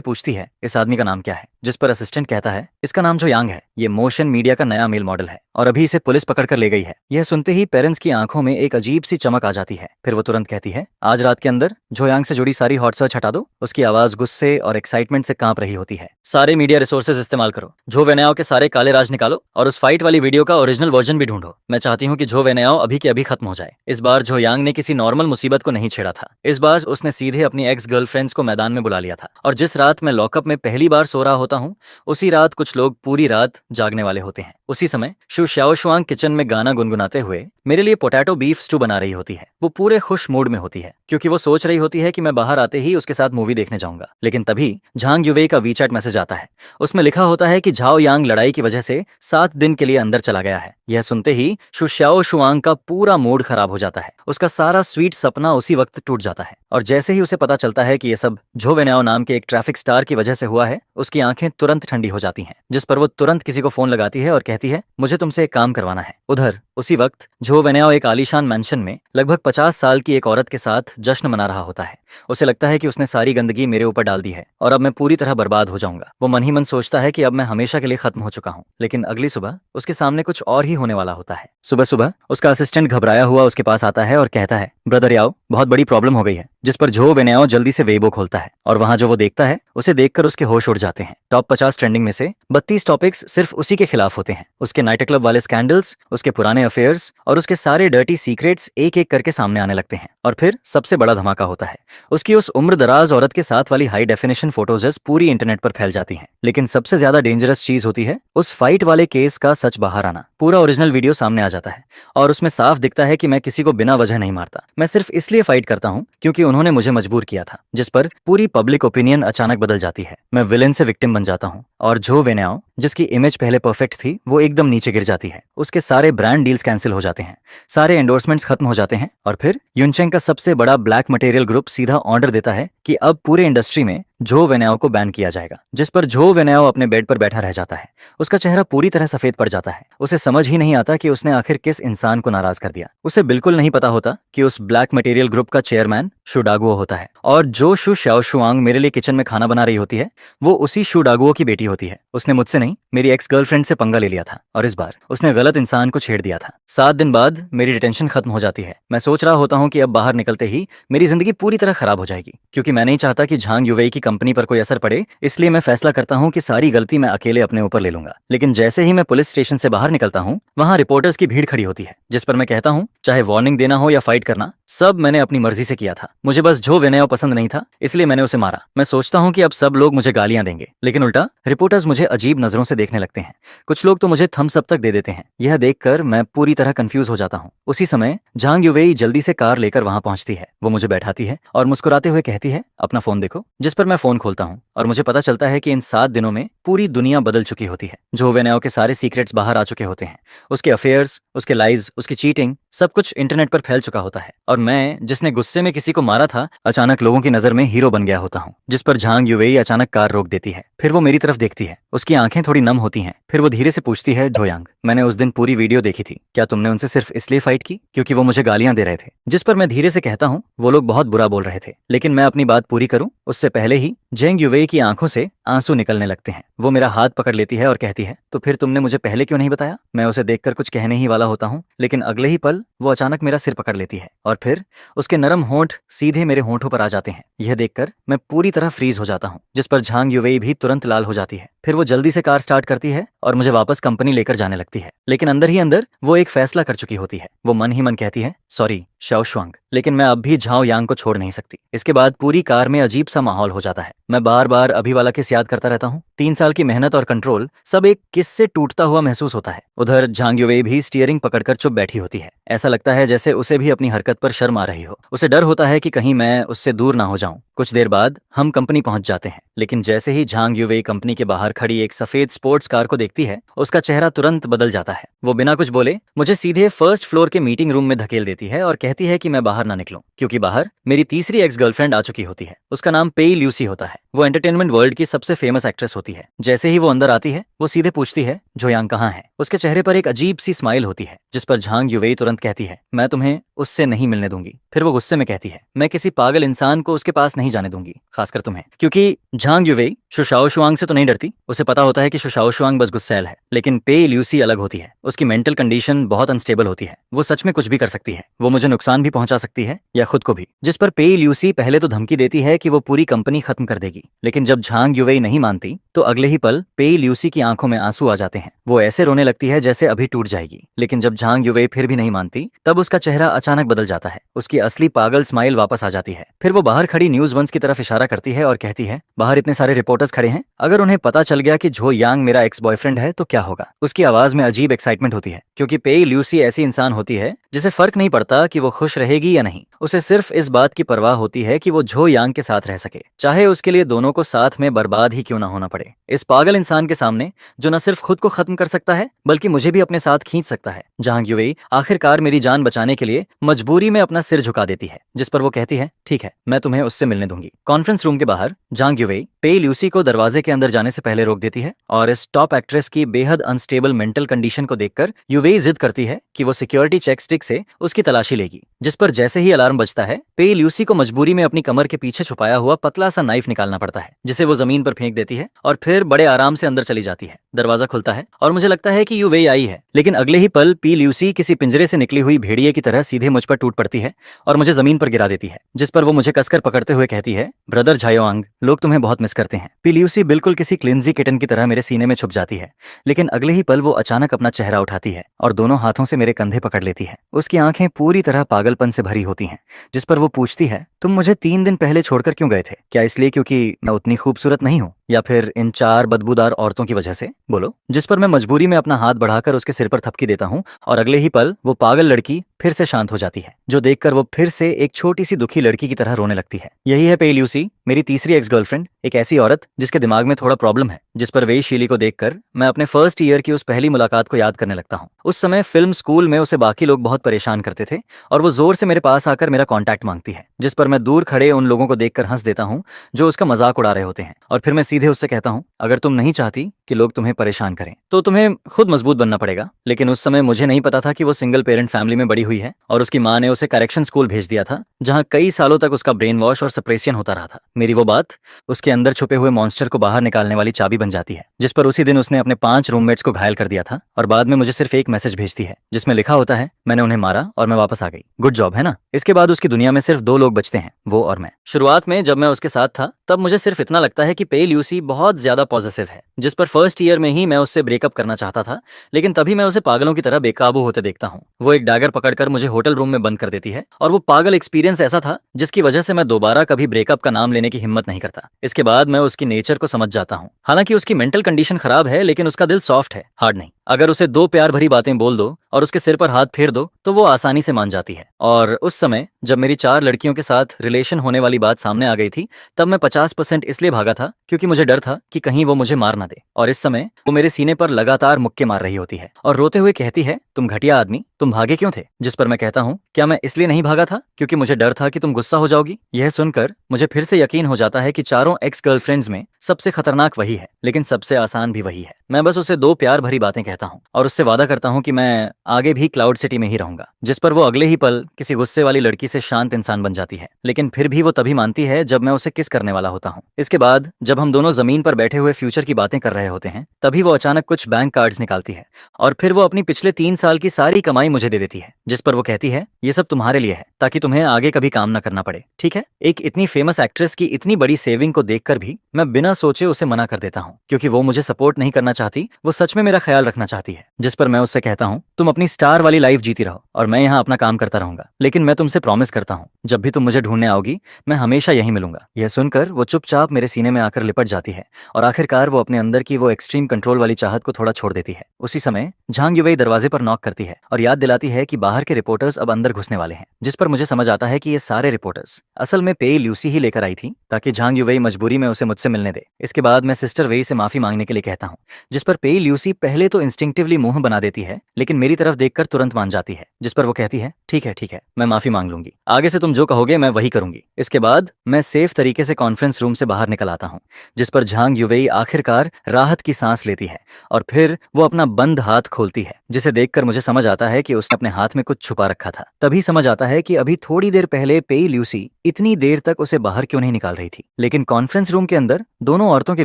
पूछती है इस आदमी का नाम क्या है, जिस पर असिस्टेंट कहता है इसका नाम जो यांग है। ये मोशन मीडिया का नया मेल मॉडल है और अभी इसे पुलिस पकड़ कर ले गई है। यह सुनते ही पेरेंट्स की आंखों में एक अजीब सी चमक आ जाती है। फिर वो तुरंत कहती है आज रात के अंदर जो यांग से जुड़ी सारी हॉट सर्च हटा दो। उसकी आवाज गुस्से और एक्साइटमेंट से कांप रही होती है। सारे मीडिया रिसोर्सेज इस्तेमाल करो, जो वेनेओ के सारे काले राज निकालो और उस फाइट वाली वीडियो का ओरिजिनल वर्जन भी ढूंढो। मैं चाहती हूँ कि जो वेनेओ अभी के अभी खत्म हो जाए। इस बार जो यांग ने किसी नॉर्मल मुसीबत को नहीं छेड़ा था। इस बार उसने सीधे अपनी एक्स गर्लफ्रेंड्स को मैदान में बुला लिया था। और जिस रात मैं लॉकअप में पहली बार सो रहा होता हूँ, उसी रात कुछ लोग पूरी रात जागने वाले होते हैं। उसी समय शु शाओशुआंग किचन में गाना गुनगुनाते हुए मेरे लिए पोटैटो बीफ स्टू बना रही होती है। वो पूरे खुश मूड में होती है क्योंकि वो सोच रही होती है कि मैं बाहर आते ही उसके साथ मूवी देखने जाऊंगा। लेकिन तभी झांग युवेई का वीचैट मैसेज आता है। उसमें लिखा होता है कि झाओ यांग लड़ाई की वजह से 7 दिन के लिए अंदर चला गया है। यह सुनते ही शु शाओशुआंग का पूरा मूड खराब हो जाता है। उसका सारा स्वीट सपना उसी वक्त टूट जाता है और जैसे ही उसे पता चलता है कि यह सब झो वेनेओ नाम के एक ट्रैफिक स्टार की वजह से हुआ है, उसकी आंखें तुरंत ठंडी हो जाती हैं। जिस पर वो तुरंत किसी को फोन लगाती है और कहती है मुझे तुमसे एक काम करवाना है। उधर उसी वक्त झो वेनेओ एक आलीशान मैंशन में लगभग 50 साल की एक औरत के साथ जश्न मना रहा होता है। उसे लगता है कि उसने सारी गंदगी मेरे ऊपर डाल दी है और अब मैं पूरी तरह बर्बाद हो जाऊंगा। वो मन ही मन सोचता है कि अब मैं हमेशा के लिए खत्म हो चुका हूँ। लेकिन अगली सुबह उसके सामने कुछ और ही होने वाला होता है। सुबह सुबह उसका असिस्टेंट घबराया हुआ उसके पास आता है और कहता है ब्रदर याओ, बहुत बड़ी प्रॉब्लम हो गई है। जिस पर झो वेनेओ जल्दी से वेबो खोलता है और वहां जो वो देखता है उसे देखकर उसके होश उड़ जाते हैं। टॉप 50 ट्रेंडिंग में से 32 टॉपिक्स सिर्फ उसी के खिलाफ होते हैं। उसके नाइट क्लब वाले स्कैंडल्स, उसके पुराने अफेयर्स और उसके सारे डर्टी सीक्रेट्स एक एक करके सामने आने लगते हैं। और फिर सबसे बड़ा धमाका होता है। उसकी उस उम्रदराज औरत के साथ वाली हाई डेफिनेशन फोटोजेस पूरी इंटरनेट पर फैल जाती हैं। लेकिन सबसे ज्यादा डेंजरस चीज होती है उस फाइट वाले केस का सच बाहर आना। पूरा ओरिजिनल वीडियो सामने आ जाता है और उसमें साफ दिखता है कि मैं किसी को बिना वजह नहीं मारता। मैं सिर्फ इसलिए फाइट करता हूँ क्योंकि उन्होंने मुझे मजबूर किया था। जिस पर पूरी पब्लिक ओपिनियन अचानक बदल जाती है। मैं विलेन से विक्टिम बन जाता हूँ और झो वेनेओ, जिसकी इमेज पहले परफेक्ट थी, वो एकदम नीचे गिर जाती है। उसके सारे ब्रांड डील्स कैंसिल हो जाते हैं, सारे एंडोर्समेंट्स खत्म हो जाते हैं और फिर यूनचेंग का सबसे बड़ा ब्लैक मटेरियल ग्रुप सीधा ऑर्डर देता है कि अब पूरे इंडस्ट्री में झो वेनेओ को बैन किया जाएगा। जिस पर झो वेनेओ अपने बेड पर बैठा रह जाता है। उसका चेहरा पूरी तरह सफेद पड़ जाता है। उसे समझ ही नहीं आता कि उसने आखिर किस इंसान को नाराज कर दिया। उसे बिल्कुल नहीं पता होता कि उस ब्लैक मटेरियल ग्रुप का चेयरमैन शु डागुओ होता है और जो शु शाओशुआंग मेरे लिए किचन में खाना बना रही होती है, वो उसी शु डागुओ की बेटी होती है। उसने मुझसे नहीं, मेरी एक्स गर्लफ्रेंड से पंगा ले लिया था और इस बार उसने गलत इंसान को छेड़ दिया था। 7 दिन बाद मेरी डिटेंशन खत्म हो जाती है। मैं सोच रहा होता हूँ कि अब बाहर निकलते ही मेरी जिंदगी पूरी तरह खराब हो जाएगी, क्योंकि मैं नहीं चाहता कि झांग युवेई की कंपनी पर कोई असर पड़े। इसलिए मैं फैसला करता हूँ कि सारी गलती मैं अकेले अपने ऊपर ले लूंगा। लेकिन जैसे ही मैं पुलिस स्टेशन से बाहर निकलता हूँ, वहाँ रिपोर्टर्स की भीड़ खड़ी होती है। जिस पर मैं कहता हूँ चाहे वार्निंग देना हो या फाइट करना, सब मैंने अपनी मर्जी से किया था। मुझे बस झो वेनेओ पसंद नहीं था, इसलिए मैंने उसे मारा। मैं सोचता हूँ कि अब सब लोग मुझे गालियां देंगे, लेकिन उल्टा रिपोर्टर्स मुझे अजीब नजरों से देखने लगते हैं। कुछ लोग तो मुझे थम्स अप तक दे देते हैं। यह देखकर मैं पूरी तरह कंफ्यूज हो जाता हूँ। उसी समय झांग युवेई जल्दी से कार लेकर वहां पहुंचती है। वो मुझे बैठाती है और मुस्कुराते हुए कहती है अपना फोन देखो। जिस पर मैं फोन खोलता हूँ और मुझे पता चलता है कि इन 7 दिनों में पूरी दुनिया बदल चुकी होती है। झो वेनेओ के सारे सीक्रेट्स बाहर आ चुके होते हैं। उसके अफेयर्स, उसके लाइज, उसकी चीटिंग, सब कुछ इंटरनेट पर फैल चुका होता है। और मैं, जिसने गुस्से में किसी को मारा था, अचानक लोगों की नजर में हीरो बन गया होता हूँ। जिस पर झांग युवेई अचानक कार रोक देती है। फिर वो मेरी तरफ देखती है। उसकी आंखें थोड़ी नम होती हैं। फिर वो धीरे से पूछती है झोयांग, मैंने उस दिन पूरी वीडियो देखी थी, क्या तुमने उनसे सिर्फ इसलिए फाइट की क्योंकि वो मुझे गालियां दे रहे थे? जिस पर मैं धीरे से कहता हूँ वो लोग बहुत बुरा बोल रहे थे, लेकिन मैं अपनी बात पूरी करूं उससे पहले ही जेंग युवेई की आंखों से आंसू निकलने लगते हैं। वो मेरा हाथ पकड़ लेती है और कहती है तो फिर तुमने मुझे पहले क्यों नहीं बताया? मैं उसे देखकर कुछ कहने ही वाला होता हूँ, लेकिन अगले ही पल वो अचानक मेरा सिर पकड़ लेती है और फिर उसके नरम होंठ सीधे मेरे होंठों पर आ जाते हैं। यह देखकर मैं पूरी तरह फ्रीज हो जाता हूँ। जिस पर झांग युवेई भी तुरंत लाल हो जाती है। फिर वो जल्दी से कार स्टार्ट करती है और मुझे वापस कंपनी लेकर जाने लगती है। लेकिन अंदर ही अंदर वो एक फैसला कर चुकी होती है। वो मन ही मन कहती है सॉरी शाओशुआंग, लेकिन मैं अब भी झाओ यांग को छोड़ नहीं सकती। इसके बाद पूरी कार में अजीब सा माहौल हो जाता है। मैं बार बार अभी वाला के याद करता रहता हूँ। 3 साल की मेहनत और कंट्रोल सब एक किस से टूटता हुआ महसूस होता है। उधर झांग युवई भी स्टीयरिंग पकड़कर चुप बैठी होती है। ऐसा लगता है जैसे उसे भी अपनी हरकत पर शर्म आ रही हो। उसे डर होता है कि कहीं मैं उससे दूर ना हो जाऊं। कुछ देर बाद हम कंपनी पहुंच जाते हैं, लेकिन जैसे ही झांग युवई कंपनी के बाहर खड़ी एक सफेद स्पोर्ट्स कार को देखती है, उसका चेहरा तुरंत बदल जाता है। वो बिना कुछ बोले मुझे सीधे फर्स्ट फ्लोर के मीटिंग रूम में धकेल देती है और कहती है कि मैं बाहर ना निकलूं, क्योंकि बाहर मेरी तीसरी एक्स गर्लफ्रेंड आ चुकी होती है। उसका नाम पेई ल्यूसी होता है। वो एंटरटेनमेंट वर्ल्ड की सबसे फेमस एक्ट्रेस होती है। जैसे ही वो अंदर आती है, वो सीधे पूछती है, जोयांग कहाँ है। उसके चेहरे पर एक अजीब सी स्माइल होती है, जिस पर झांग युवई तुरंत कहती है, मैं तुम्हें उससे नहीं मिलने दूंगी। फिर वो गुस्से में कहती है, मैं किसी पागल इंसान को उसके पास नहीं जाने दूंगी, खासकर तुम्हें। क्योंकि झांग युवई शुशाओ शुआंग से तो नहीं डरती। उसे पता होता है कि शुशाओ शुआंग बस गुस्सैल है, लेकिन पेई ल्यूसी अलग होती है। उसकी मेंटल कंडीशन बहुत अनस्टेबल होती है। वो सच में कुछ भी कर सकती है। वो मुझे नुकसान भी पहुंचा सकती है या खुद को भी। जिस पर पेई ल्यूसी पहले तो धमकी देती है कि वो पूरी कंपनी खत्म कर देगी, लेकिन जब झांग युवई नहीं मानती तो अगले ही पल पेई ल्यूसी की आंखों में आंसू आ जाते हैं। वो ऐसे रोने लगती है जैसे अभी टूट जाएगी। लेकिन जब झांग युवई फिर भी नहीं मानती, तब उसका चेहरा अचानक बदल जाता है। उसकी असली पागल स्माइल वापस आ जाती है। फिर वो बाहर खड़ी न्यूज वंस की तरफ इशारा करती है और कहती है, बाहर इतने सारे रिपोर्टर्स खड़े हैं, अगर उन्हें पता चल गया कि जो यांग मेरा एक्स बॉयफ्रेंड है तो क्या होगा। उसकी आवाज में अजीब एक्साइटमेंट होती है, क्योंकि पेई ल्यूसी ऐसी इंसान होती है जिसे फर्क नहीं पड़ता कि वो खुश रहेगी या नहीं। उसे सिर्फ इस बात की परवाह होती है कि वो झो यांग के साथ रह सके, चाहे उसके लिए दोनों को साथ में बर्बाद ही क्यों ना होना पड़े। इस पागल इंसान के सामने, जो न सिर्फ खुद को खत्म कर सकता है बल्कि मुझे भी अपने साथ खींच सकता है, झांग युवई आखिरकार मेरी जान बचाने के लिए मजबूरी में अपना सिर झुका देती है। जिस पर वो कहती है, ठीक है, मैं तुम्हें उससे मिलने दूंगी। कॉन्फ्रेंस रूम के बाहर झांग युवई पेई ल्यूसी को दरवाजे के अंदर जाने से पहले रोक देती है, और इस टॉप एक्ट्रेस की बेहद अनस्टेबल मेंटल कंडीशन को देखकर युवई जिद करती है कि वो सिक्योरिटी चेक स्टिक से उसकी तलाशी लेगी। जिस पर जैसे ही अलार्म बजता है, पेई ल्यूसी को मजबूरी में अपनी कमर के पीछे छुपाया हुआ पतला सा नाइफ निकालना पड़ता है, जिसे वो जमीन पर फेंक देती है और फिर बड़े आराम से अंदर चली जाती है। दरवाजा खुलता है और मुझे लगता है कि युवई आई है, लेकिन अगले ही पल पी ल्यूसी किसी पिंजरे से निकली हुई भेड़िए की तरह सीधे मुझ पर टूट पड़ती है और मुझे जमीन पर गिरा देती है। जिस पर वो मुझे कसकर पकड़ते हुए कहती है, ब्रदर झायोआंग, लोग तुम्हें बहुत मिस करते हैं। पी ल्यूसी बिल्कुल किसी क्लिंजी किटन की तरह मेरे सीने में छुप जाती है, लेकिन अगले ही पल वो अचानक अपना चेहरा उठाती है और दोनों हाथों से मेरे कंधे पकड़ लेती है। उसकी आंखें पूरी तरह पागलपन से भरी होती हैं। जिस पर वो पूछती है, तुम मुझे 3 दिन पहले छोड़कर क्यों गए थे? क्या इसलिए क्योंकि मैं उतनी खूबसूरत नहीं हूँ, या फिर इन 4 बदबूदार औरतों की वजह से? बोलो। जिस पर मैं मजबूरी में अपना हाथ बढ़ाकर उसके सिर पर थपकी देता हूँ और अगले ही पल वो पागल लड़की फिर से शांत हो जाती है, जो देखकर वो फिर से एक छोटी सी दुखी लड़की की तरह रोने लगती है। यही है पेई ल्यूसी, मेरी तीसरी एक्स गर्लफ्रेंड, एक ऐसी औरत जिसके दिमाग में थोड़ा प्रॉब्लम है। जिस पर वेई शीली को देखकर मैं अपने फर्स्ट ईयर की उस पहली मुलाकात को याद करने लगता हूँ। उस समय फिल्म स्कूल में उसे बाकी लोग बहुत परेशान करते थे और वो जोर से मेरे पास आकर मेरा कॉन्टैक्ट मांगती है, जिस पर मैं दूर खड़े उन लोगों को देखकर हंस देता हूँ जो उसका मजाक उड़ा रहे होते हैं, और फिर मैं सीधे उससे कहता हूँ, अगर तुम नहीं चाहती कि लोग तुम्हें परेशान करें तो तुम्हें खुद मजबूत बनना पड़ेगा। लेकिन उस समय मुझे नहीं पता था कि वो सिंगल पेरेंट फैमिली में बड़ी हुई है और उसकी माँ ने उसे करेक्शन स्कूल भेज दिया था, जहाँ कई सालों तक उसका ब्रेन वॉश और सप्रेशन होता रहा था। मेरी वो बात उसके अंदर छुपे हुए मॉन्स्टर को बाहर निकालने वाली चाबी बन जाती है, जिस पर उसी दिन उसने अपने 5 रूममेट्स को घायल कर दिया था और बाद में मुझे सिर्फ एक मैसेज भेजती है जिसमें लिखा होता है, मैंने उन्हें मारा और मैं वापस आ गई। गुड जॉब, है ना? इसके बाद उसकी दुनिया में सिर्फ 2 लोग बचते हैं, वो और मैं। शुरुआत में जब मैं उसके साथ था, तब मुझे सिर्फ इतना लगता है कि पेई ल्यूसी बहुत ज्यादा पॉजिटिव है, जिस पर फर्स्ट ईयर में ही मैं उससे ब्रेकअप करना चाहता था। लेकिन तभी मैं उसे पागलों की तरह बेकाबू होते देखता हूँ। वो एक डैगर पकड़कर मुझे होटल रूम में बंद कर देती है, और वो पागल एक्सपीरियंस ऐसा था जिसकी वजह से मैं दोबारा कभी ब्रेकअप का नाम लेने की हिम्मत नहीं करता। इसके बाद मैं उसकी नेचर को समझ जाता हूँ। हालांकि उसकी मेंटल कंडीशन खराब है, लेकिन उसका दिल सॉफ्ट है, हार्ड नहीं। अगर उसे 2 प्यार भरी बातें बोल दो और उसके सिर पर हाथ फेर दो तो वो आसानी से मान जाती है। और उस समय जब मेरी 4 लड़कियों के साथ रिलेशन होने वाली बात सामने आ गई थी, तब मैं 50% इसलिए भागा था क्योंकि मुझे डर था कि कहीं वो मुझे मार ना दे। और इस समय वो मेरे सीने पर लगातार मुक्के मार रही होती है और रोते हुए कहती है, तुम घटिया आदमी, तुम भागे क्यों थे? जिस पर मैं कहता हूँ, क्या मैं इसलिए नहीं भागा था क्योंकि मुझे डर था कि तुम गुस्सा हो जाओगी? यह सुनकर मुझे फिर से यकीन हो जाता है कि चारों एक्स गर्लफ्रेंड्स में सबसे खतरनाक वही है, लेकिन सबसे आसान भी वही है। मैं बस उसे 2 प्यार भरी बातें कहता हूँ और उससे वादा करता हूँ कि मैं आगे भी क्लाउड सिटी में ही रहूंगा। जिस पर वो अगले ही पल किसी गुस्से वाली लड़की से शांत इंसान बन जाती है, लेकिन फिर भी वो तभी मानती है जब मैं उसे किस करने वाला होता हूँ। इसके बाद जब हम दोनों जमीन पर बैठे हुए फ्यूचर की बातें कर रहे होते हैं, तभी वो अचानक कुछ बैंक कार्ड्स निकालती है और फिर वो अपनी पिछले 3 साल की सारी कमाई मुझे दे देती है। जिस पर वो कहती है, ये सब तुम्हारे लिए है ताकि तुम्हें आगे कभी काम ना करना पड़े, ठीक है? एक इतनी फेमस एक्ट्रेस की इतनी बड़ी सेविंग को देखकर भी मैं बिना सोचे उसे मना कर देता हूँ, क्योंकि वो मुझे सपोर्ट नहीं करना चाहती, वो सच में मेरा ख्याल रखना रखना चाहती है। जिस पर मैं उससे कहता हूँ, तुम अपनी स्टार वाली लाइफ जीती रहो और मैं यहाँ अपना काम करता रहूंगा, लेकिन मैं तुमसे प्रॉमिस करता हूँ, जब भी तुम मुझे ढूंढने आओगी मैं हमेशा यहीं मिलूंगा। यह सुनकर वो चुपचाप मेरे सीने में आकर लिपट जाती है और आखिरकार वो अपने अंदर की वो एक्सट्रीम कंट्रोल वाली चाहत को थोड़ा छोड़ देती है। उसी समय झांग युवई दरवाजे पर नॉक करती है और याद दिलाती है कि बाहर के रिपोर्टर्स अब अंदर घुसने वाले हैं। जिस पर मुझे समझ आता है कि ये सारे रिपोर्टर्स असल में पेई ल्यूसी ही लेकर आई थी ताकि झांग युवई मजबूरी में उसे मुझसे मिलने दे। इसके बाद मैं सिस्टर वेई से माफी मांगने के लिए कहता हूँ, जिस पर पेई ल्यूसी पहले तो इंस्टिंक्टिवली मुंह बना देती है, लेकिन मेरी तरफ देखकर तुरंत मान जाती है। जिस पर वो कहती है, ठीक है, मैं माफी मांग लूंगी, आगे से तुम जो कहोगे मैं वही करूंगी। इसके बाद मैं सेफ तरीके से कॉन्फ्रेंस रूम से बाहर निकल आता हूँ, जिस पर झांग युवई आखिरकार राहत की सांस लेती है और फिर वो अपना बंद हाथ खोलती है, जिसे देखकर मुझे समझ आता है कि उसने अपने हाथ में कुछ छुपा रखा था। तभी समझ आता है कि अभी थोड़ी देर पहले पेई ल्यूसी इतनी देर तक उसे बाहर क्यों नहीं निकाल रही थी। लेकिन कॉन्फ्रेंस रूम के अंदर दोनों औरतों के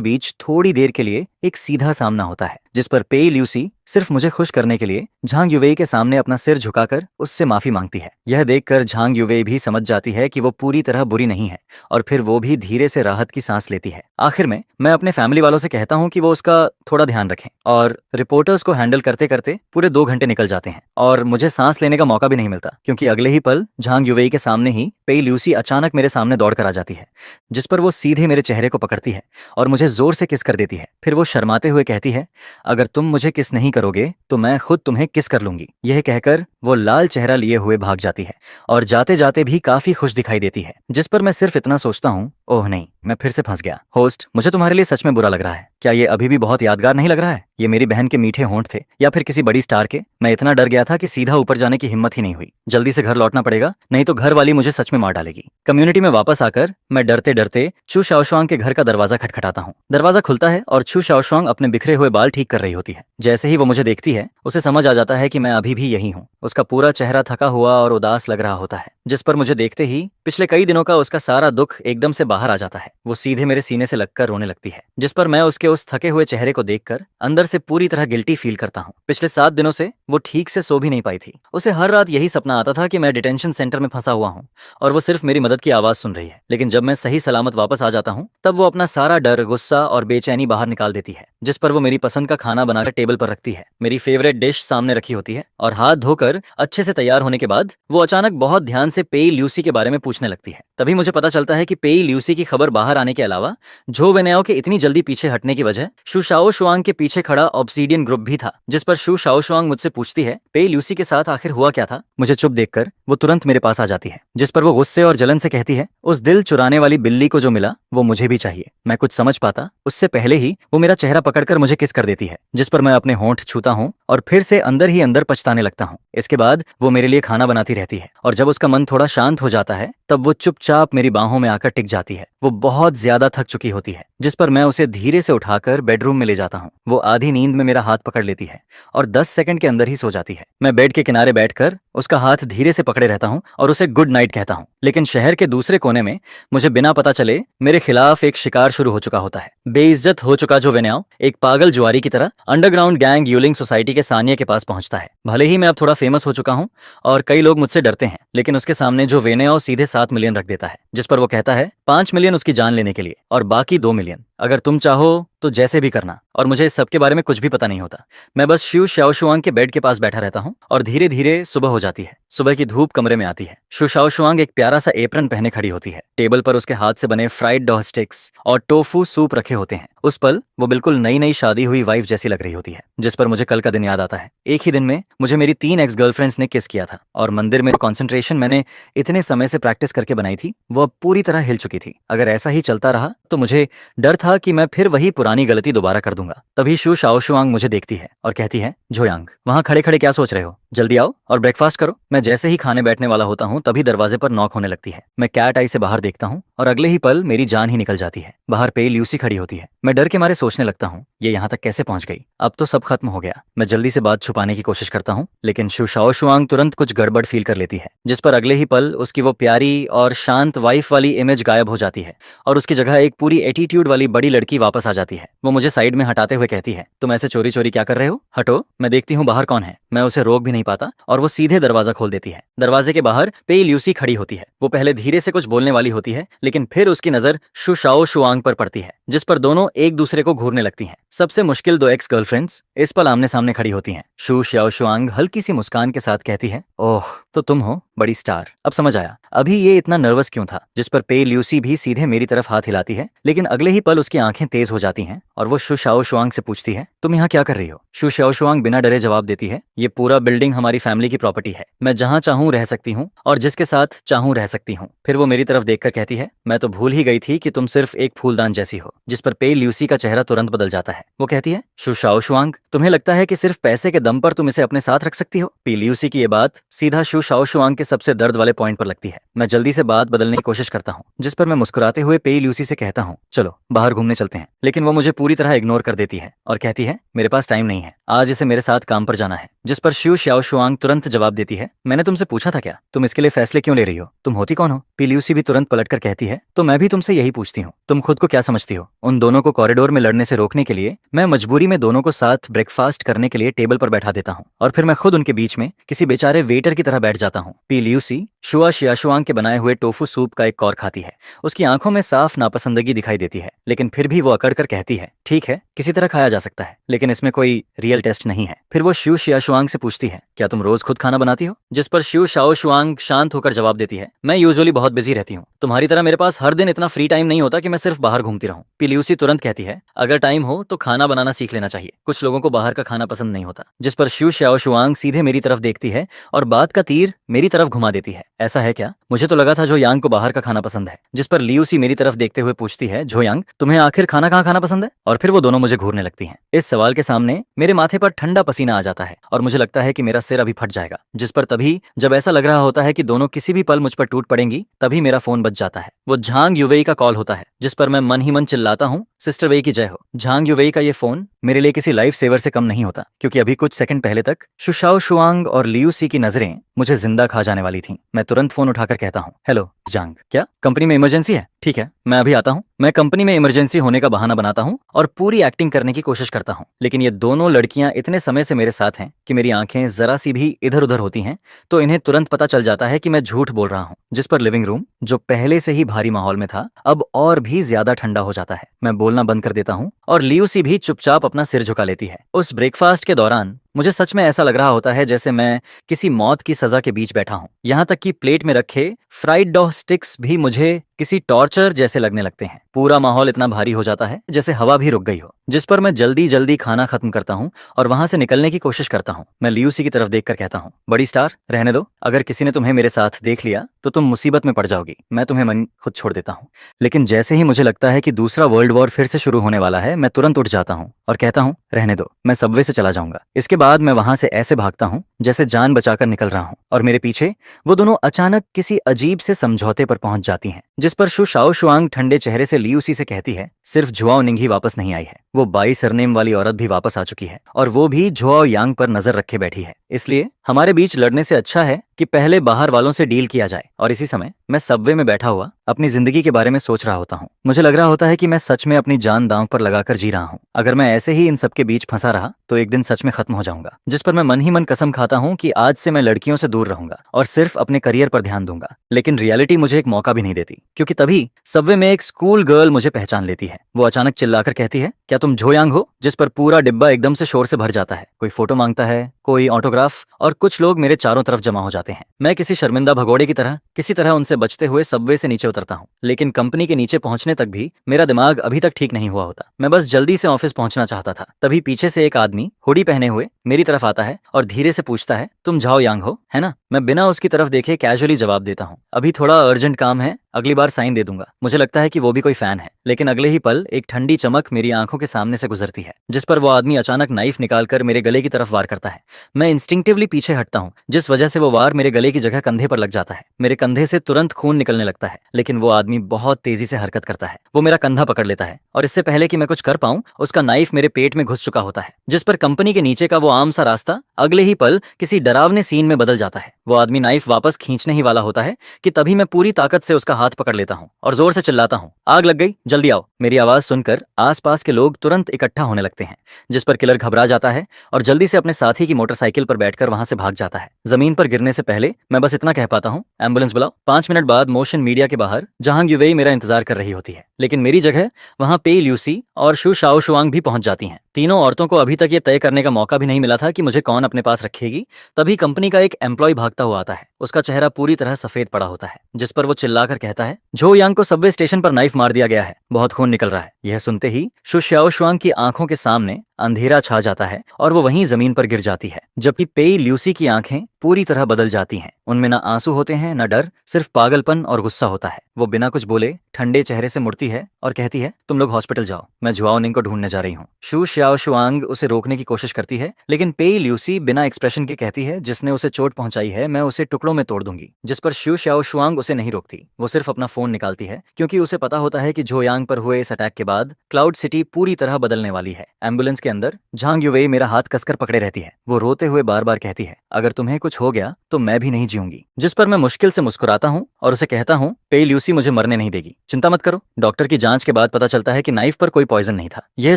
बीच थोड़ी देर के लिए एक सीधा सामना होता है, जिस पर पेई ल्यूसी सिर्फ मुझे खुश करने के लिए झांग युवई के सामने अपना सिर झुकाकर उससे माफी मांगती है। यह देखकर झांग युवई भी समझ जाती है कि वो पूरी तरह बुरी नहीं है और फिर वो भी धीरे से राहत की सांस लेती है। आखिर में मैं अपने फैमिली वालों से कहता हूँ कि वो उसका थोड़ा ध्यान रखें, और रिपोर्टर्स को हैंडल करते करते पूरे 2 घंटे निकल जाते हैं और मुझे सांस लेने का मौका भी नहीं मिलता, क्योंकि अगले ही पल झांग युवई के सामने ही पेई ल्यूसी अचानक मेरे सामने दौड़ कर आ जाती है, जिस पर वो सीधे मेरे चेहरे को पकड़ती है और मुझे जोर से किस कर देती है। फिर वो शर्माते हुए कहती है, अगर तुम मुझे किस नहीं करोगे तो मैं खुद तुम्हें किस कर लूंगी। यह कहकर वो लाल चेहरा लिए हुए भाग जाती है और जाते जाते भी काफी खुश दिखाई देती है। जिस पर मैं सिर्फ इतना सोचता हूँ, ओह नहीं, मैं फिर से फंस गया। होस्ट, मुझे तुम्हारे लिए सच में बुरा लग रहा है। क्या ये अभी भी बहुत यादगार नहीं लग रहा है? ये मेरी बहन के मीठे होंठ थे या फिर किसी बड़ी स्टार के? मैं इतना डर गया था कि सीधा ऊपर जाने की हिम्मत ही नहीं हुई। जल्दी से घर लौटना पड़ेगा, नहीं तो घर वाली मुझे सच में मार डालेगी। कम्युनिटी में वापस आकर मैं डरते डरते चू शाओशुआंग के घर का दरवाजा खटखटाता हूँ। दरवाजा खुलता है और चू शाओशुआंग अपने बिखरे हुए बाल ठीक कर रही होती है। जैसे ही वो मुझे देखती है, उसे समझ आ जाता है कि मैं अभी भी यही हूँ। उसका पूरा चेहरा थका हुआ और उदास लग रहा होता है, जिस पर मुझे देखते ही पिछले कई दिनों का उसका सारा दुख एकदम से बाहर आ जाता है। वो सीधे मेरे सीने से लगकर रोने लगती है, जिस पर मैं उसके उस थके हुए चेहरे को देखकर अंदर से पूरी तरह गिल्टी फील करता हूँ। पिछले 7 दिनों से वो ठीक से सो भी नहीं पाई थी। उसे हर रात यही सपना आता था कि मैं डिटेंशन सेंटर में फंसा हुआ हूँ और वो सिर्फ मेरी मदद की आवाज सुन रही है। लेकिन जब मैं सही सलामत वापस आ जाता हूँ, तब वो अपना सारा डर, गुस्सा और बेचैनी बाहर निकाल देती है, जिस पर वो मेरी पसंद का खाना बनाकर टेबल पर रखती है। मेरी फेवरेट डिश सामने रखी होती है और हाथ धोकर अच्छे से तैयार होने के बाद वो अचानक बहुत ध्यान से पेई ल्यूसी के बारे में पूछने लगती है। तभी मुझे पता चलता है कि पेई ल्यूसी की खबर बाहर आने के अलावा झो वेनेओ के इतनी जल्दी पीछे हटने की वजह शू शाओशुआंग के पीछे खड़ा ऑब्सीडियन ग्रुप भी था। जिस पर शू शाओशुआंग मुझसे पूछती है, पेई ल्यूसी के साथ आखिर हुआ क्या था? मुझे चुप देखकर वो तुरंत मेरे पास आ जाती है, जिस पर वो गुस्से और जलन से कहती है, उस दिल चुराने वाली बिल्ली को जो मिला वो मुझे भी चाहिए। मैं कुछ समझ पाता उससे पहले ही वो मेरा चेहरा पकड़कर मुझे किस कर देती है, जिस पर मैं अपने होंठ छूता हूँ और फिर से अंदर ही अंदर पछताने लगता हूँ। इसके बाद वो मेरे लिए खाना बनाती रहती है और जब उसका मन थोड़ा शांत हो जाता है, तब वो चुपचाप मेरी बाहों में आकर टिक जाती है। वो बहुत ज्यादा थक चुकी होती है, जिस पर मैं उसे धीरे से उठाकर बेडरूम में ले जाता हूँ। वो आधी नींद में मेरा हाथ पकड़ लेती है और 10 सेकंड के अंदर ही सो जाती है। मैं बेड के किनारे बैठकर उसका हाथ धीरे से पकड़े रहता हूँ और उसे गुड नाइट कहता हूँ। लेकिन शहर के दूसरे कोने में मुझे बिना पता चले मेरे खिलाफ एक शिकार शुरू हो चुका होता है। बेइज्जत हो चुका जो वेन्याओ एक पागल जुआरी की तरह अंडरग्राउंड गैंग यूलिंग सोसाइटी के सानिया के पास पहुंचता है। भले ही मैं अब थोड़ा फेमस हो चुका हूँ और कई लोग मुझसे डरते हैं, लेकिन उसके सामने जो वेन्याओ सीधे 7 मिलियन रख देता है, जिस पर वो कहता है 5 मिलियन उसकी जान लेने के लिए और बाकी 2 मिलियन अगर तुम चाहो तो जैसे भी करना। और मुझे इस सब के बारे में कुछ भी पता नहीं होता। मैं बस शू शाओशुआंग के बेड के पास बैठा रहता हूँ और धीरे धीरे सुबह हो जाती है। सुबह की धूप कमरे में आती है। शू शाओशुआंग एक प्यारा सा एप्रन पहने खड़ी होती है। टेबल पर उसके हाथ से बने फ्राइड डॉ स्टिक्स और टोफू सूप रखे होते हैं। उस पल वो बिल्कुल नई नई शादी हुई वाइफ जैसी लग रही होती है, जिस पर मुझे कल का दिन याद आता है। एक ही दिन में मुझे मेरी 3 एक्स गर्लफ्रेंड्स ने किस किया था और मंदिर में कॉन्सेंट्रेशन मैंने इतने समय से प्रैक्टिस करके बनाई थी, वो अब पूरी तरह हिल चुकी थी। अगर ऐसा ही चलता रहा तो मुझे डर था कि मैं फिर वही पुरानी गलती दोबारा कर दूंगा। तभी शू शाओशुआंग मुझे देखती है और कहती है, जोयांग, वहां खड़े खड़े क्या सोच रहे हो? जल्दी आओ और ब्रेकफास्ट करो। मैं जैसे ही खाने बैठने वाला होता हूँ, तभी दरवाजे पर नॉक होने लगती है। मैं कैट आई से बाहर देखता हूँ और अगले ही पल मेरी जान ही निकल जाती है। बाहर पेई ल्यूसी खड़ी होती है। मैं डर के मारे सोचने लगता हूँ, ये यहाँ तक कैसे पहुंच गई? अब तो सब खत्म हो गया। मैं जल्दी से बात छुपाने की कोशिश करता हूँ, लेकिन शू शाओशुआंग तुरंत कुछ गड़बड़ फील कर लेती है, जिस पर अगले ही पल उसकी वो प्यारी और शांत वाइफ वाली इमेज गायब हो जाती है और उसकी जगह एक पूरी एटीट्यूड वाली बड़ी लड़की वापस आ जाती है। वो मुझे साइड में हटाते हुए कहती है, तुम ऐसे चोरी चोरी क्या कर रहे हो? हटो, मैं देखती हूँ बाहर कौन है। मैं उसे रोक भी नहीं पाता और वो सीधे दरवाजा खोल देती है। दरवाजे के बाहर पेई ल्यूसी खड़ी होती है। वो पहले धीरे से कुछ बोलने वाली होती है, लेकिन फिर उसकी नजर शू शाओशुआंग पर पड़ती है, जिस पर दोनों एक दूसरे को घूरने लगती हैं। सबसे मुश्किल 2 एक्स गर्लफ्रेंड्स इस पल आमने सामने खड़ी होती हैं। शू शाओशुआंग हल्की सी मुस्कान के साथ कहती है, ओह तो तुम हो बड़ी स्टार। अब समझ आया अभी ये इतना नर्वस क्यों था। जिस पर पे ल्यूसी भी सीधे मेरी तरफ हाथ हिलाती है, लेकिन अगले ही पल उसकी आंखें तेज हो जाती हैं और वो शू शाओशुआंग से पूछती है, तुम यहाँ क्या कर रही हो। शू शाओशुआंग बिना डरे जवाब देती है, ये पूरा बिल्डिंग हमारी फैमिली की प्रॉपर्टी है, मैं जहाँ चाहूँ रह सकती हूँ और जिसके साथ चाहूँ रह सकती हूँ। फिर वो मेरी तरफ देखकर कहती है, मैं तो भूल ही गई थी कि तुम सिर्फ एक फूलदान जैसी हो। जिस पर पे ल्यूसी का चेहरा तुरंत बदल जाता है। वो कहती है, शू शाओशुआंग तुम्हें लगता है कि सिर्फ पैसे के दम पर तुम इसे अपने साथ रख सकती हो। पे ल्यूसी की ये बात सीधा शू शाओशुआंग के सबसे दर्द वाले पॉइंट पर लगती है। मैं जल्दी से बात बदलने की कोशिश करता हूँ, जिस पर मैं मुस्कुराते हुए पे ल्यूसी से कहता हूँ, चलो बाहर घूमने चलते हैं। लेकिन वो मुझे पूरी तरह इग्नोर कर देती है और कहती है, मेरे पास टाइम नहीं है, आज इसे मेरे साथ काम पर जाना है। जिस पर शू शाओशुआंग तुरंत जवाब देती है, मैंने तुमसे पूछा था क्या, तुम इसके लिए फैसले क्यों ले रही हो, तुम होती कौन हो। पे ल्यूसी भी तुरंत पलटकर कहती है, तो मैं भी तुमसे यही पूछती हूँ, तुम खुद को क्या समझती हो। उन दोनों को कॉरिडोर में लड़ने से रोकने के लिए मैं मजबूरी में दोनों को साथ ब्रेकफास्ट करने के लिए टेबल पर बैठा देता हूँ और फिर मैं खुद उनके बीच में किसी बेचारे वेटर की तरह बैठ जाता हूँ। पे ल्यूसी शुआ शियाशुआंग के बनाए हुए टोफू सूप का एक कौर खाती है। उसकी आंखों में साफ नापसंदगी दिखाई देती है, लेकिन फिर भी वो अकड़ कर कहती है, ठीक है किसी तरह खाया जा सकता है, लेकिन इसमें कोई रियल टेस्ट नहीं है। फिर वो शू शियाशुआंग से पूछती है, क्या तुम रोज खुद खाना बनाती हो। जिस पर शू शाओशुआंग शांत होकर जवाब देती है, मैं यूजुअली बहुत बिजी रहती हूँ, तुम्हारी तरह मेरे पास हर दिन इतना फ्री टाइम नहीं होता कि मैं सिर्फ बाहर घूमती रहूं। पे ल्यूसी तुरंत कहती है, अगर टाइम हो तो खाना बनाना सीख लेना चाहिए, कुछ लोगों को बाहर का खाना पसंद नहीं होता। जिस पर शू शाओशुआंग सीधे मेरी तरफ देखती है और बात का तीर मेरी तरफ घुमा देती है, ऐसा है क्या, मुझे तो लगा था जो यांग को बाहर का खाना पसंद है। जिस पर ल्यूसी मेरी तरफ देखते हुए पूछती है, जो यांग तुम्हें आखिर खाना कहाँ खाना पसंद है। और फिर वो दोनों मुझे घूरने लगती हैं। इस सवाल के सामने मेरे माथे पर ठंडा पसीना आ जाता है और मुझे लगता है कि मेरा सिर अभी फट जाएगा। जिस पर तभी जब ऐसा लग रहा होता है कि दोनों किसी भी पल मुझ पर टूट पड़ेंगी, तभी मेरा फोन बज जाता है। वो झांग युवेई का कॉल होता है। जिस पर मैं मन ही मन चिल्लाता हूँ, सिस्टर वेई की जय हो। झांग युवेई का ये फोन मेरे लिए किसी लाइफ सेवर से कम नहीं होता, क्योंकि अभी कुछ सेकंड पहले तक शू शाओशुआंग और ल्यूसी की नजरें मुझे जिंदा खा जाने वाली थीं। मैं तुरंत फोन उठाकर कहता हूँ, हेलो जांग, क्या कंपनी में इमरजेंसी है। ठीक है मैं अभी आता हूँ। मैं कंपनी में इमरजेंसी होने का बहाना बनाता हूँ और पूरी एक्टिंग करने की कोशिश करता हूँ, लेकिन ये दोनों लड़कियां इतने समय से मेरे साथ हैं कि मेरी आंखें जरा सी भी इधर उधर होती हैं तो इन्हें तुरंत पता चल जाता है कि मैं झूठ बोल रहा हूँ। जिस पर लिविंग रूम, जो पहले से ही भारी माहौल में था, अब और भी ज्यादा ठंडा हो जाता है। मैं बोलना बंद कर देता हूँ और ल्यूसी भी चुपचाप अपना सिर झुका लेती है। उस ब्रेकफास्ट के दौरान मुझे सच में ऐसा लग रहा होता है जैसे मैं किसी मौत की सजा के बीच बैठा हूँ। यहाँ तक कि प्लेट में रखे फ्राइड डॉ स्टिक्स भी मुझे किसी टॉर्चर जैसे लगने लगते हैं। पूरा माहौल इतना भारी हो जाता है जैसे हवा भी रुक गई हो। जिस पर मैं जल्दी जल्दी खाना खत्म करता हूँ और वहां से निकलने की कोशिश करता हूँ। मैं ल्यूसी की तरफ देखकर कहता हूँ, बड़ी स्टार रहने दो, अगर किसी ने तुम्हें मेरे साथ देख लिया तो तुम मुसीबत में पड़ जाओगी, मैं तुम्हें मन खुद छोड़ देता हूँ। लेकिन जैसे ही मुझे लगता है कि दूसरा वर्ल्ड वॉर फिर से शुरू होने वाला है, मैं तुरंत उठ जाता हूँ और कहता हूँ, रहने दो, मैं सबवे से चला जाऊंगा। इसके बाद मैं वहां से ऐसे भागता हूँ जैसे जान बचाकर निकल रहा हूँ और मेरे पीछे वो दोनों अचानक किसी अजीब से समझौते पर पहुंच जाती हैं। जिस पर शू शाओशुआंग ठंडे चेहरे से ल्यूसी से कहती है, सिर्फ झुआओ निंग ही वापस नहीं आई है, वो 22 सरनेम वाली औरत भी वापस आ चुकी है और वो भी झुआओ यांग पर नजर रखे बैठी है। इसलिए हमारे बीच लड़ने से अच्छा है कि पहले बाहर वालों से डील किया जाए। और इसी समय मैं सबवे में बैठा हुआ अपनी जिंदगी के बारे में सोच रहा होता हूँ। मुझे लग रहा होता है कि मैं सच में अपनी जान दांव पर लगाकर जी रहा हूँ। अगर मैं ऐसे ही इन सबके बीच फंसा रहा तो एक दिन सच में खत्म हो जाऊंगा। जिस पर मैं मन ही मन कसम खाता हूँ कि आज से मैं लड़कियों से दूर रहूंगा और सिर्फ अपने करियर पर ध्यान दूंगा। लेकिन रियलिटी मुझे एक मौका भी नहीं देती, क्योंकि तभी सबवे में एक स्कूल गर्ल मुझे पहचान लेती है। वो अचानक चिल्लाकर कहती है, क्या तुम झोयांग हो। जिस पर पूरा डिब्बा एकदम से शोर से भर जाता है। कोई फोटो मांगता है, कोई ऑटोग्राफ, और कुछ लोग मेरे चारों तरफ जमा हो जाते हैं। मैं किसी शर्मिंदा भगोड़े की तरह किसी तरह उनसे बचते हुए सबवे से नीचे उतरता हूँ। लेकिन कंपनी के नीचे पहुंचने तक भी मेरा दिमाग अभी तक ठीक नहीं हुआ होता। मैं बस जल्दी से ऑफिस पहुंचना चाहता था। तभी पीछे से एक आदमी हुडी पहने हुए मेरी तरफ आता है और धीरे से पूछता है, तुम झाओ यांग हो, है ना। मैं बिना उसकी तरफ देखे कैजुअली जवाब देता हूँ, अभी थोड़ा अर्जेंट काम है, अगली बार साइन दे दूंगा। मुझे लगता है कि वो भी कोई फैन है, लेकिन अगले ही पल एक ठंडी चमक मेरी आंखों के सामने से गुजरती है। जिस पर वो आदमी अचानक नाइफ निकालकर मेरे गले की तरफ वार करता है। मैं इंस्टिंक्टिवली पीछे हटता हूँ, जिस वजह से वो वार मेरे गले की जगह कंधे पर लग जाता है। मेरे कंधे से तुरंत खून निकलने लगता है, लेकिन वो आदमी बहुत तेजी से हरकत करता है। वो मेरा कंधा पकड़ लेता है और इससे पहले कि मैं कुछ कर पाऊं, उसका नाइफ मेरे पेट में घुस चुका होता है। जिस पर कंपनी के नीचे का वो आम सा रास्ता अगले ही पल किसी डरावने सीन में बदल जाता है। वो आदमी नाइफ वापस खींचने ही वाला होता है कि तभी मैं पूरी ताकत से उसका हाथ पकड़ लेता हूँ और जोर से चिल्लाता हूँ, आग लग गई, जल्दी आओ। मेरी आवाज सुनकर आसपास के लोग तुरंत इकट्ठा होने लगते हैं। जिस पर किलर घबरा जाता है और जल्दी से अपने साथी की मोटरसाइकिल पर बैठकर वहां से भाग जाता है। जमीन पर गिरने से पहले मैं बस इतना कह पाता हूँ, एम्बुलेंस बुलाओ। 5 मिनट बाद मोशन मीडिया के बाहर जहांग युवेई मेरा इंतजार कर रही होती है, लेकिन मेरी जगह वहां पे ल्यूसी और शू शाओ शुआंग भी पहुंच जाती हैं। तीनों औरतों को अभी तक ये तय करने का मौका भी नहीं मिला था कि मुझे कौन अपने पास रखेगी। तभी कंपनी का एक एम्प्लॉय भागता हुआ आता है। उसका चेहरा पूरी तरह सफेद पड़ा होता है, जिस पर वो चिल्लाकर कहता है, झो यांग को सबवे स्टेशन पर नाइफ मार दिया गया है, बहुत खून निकल रहा है। यह सुनते ही शू शाओ शुआंग की आंखों के सामने अंधेरा छा जाता है और वो वहीं जमीन पर गिर जाती है, जबकि पेई ल्यूसी की आंखें पूरी तरह बदल जाती हैं। उनमें ना आंसू होते हैं, ना डर, सिर्फ पागलपन और गुस्सा होता है। वो बिना कुछ बोले ठंडे चेहरे से मुड़ती है और कहती है, तुम लोग हॉस्पिटल जाओ, मैं जुआओ निंग को ढूंढने जा रही हूँ। शू शाओ शुआंग उसे रोकने की कोशिश करती है, लेकिन पेई ल्यूसी बिना एक्सप्रेशन के कहती है, जिसने उसे चोट पहुंचाई है मैं उसे टुकड़ों में तोड़ दूंगी। जिस पर शू शाओ शुआंग उसे नहीं रोकती। वो सिर्फ अपना फोन निकालती है, क्योंकि उसे पता होता है कि झो यांग पर हुए इस अटैक के बाद क्लाउड सिटी पूरी तरह बदलने वाली है। एम्बुलेंस के अंदर झांग युवेई मेरा हाथ कसकर पकड़े रहती है। वो रोते हुए बार बार कहती है, अगर तुम्हें कुछ हो गया तो मैं भी नहीं जीऊंगी। जिस पर मैं मुश्किल से मुस्कुराता हूँ और उसे कहता हूँ, पेई ल्यूसी मुझे मरने नहीं देगी, चिंता मत करो। डॉक्टर की जांच के बाद पता चलता है कि नाइफ पर कोई पॉइजन नहीं था। यह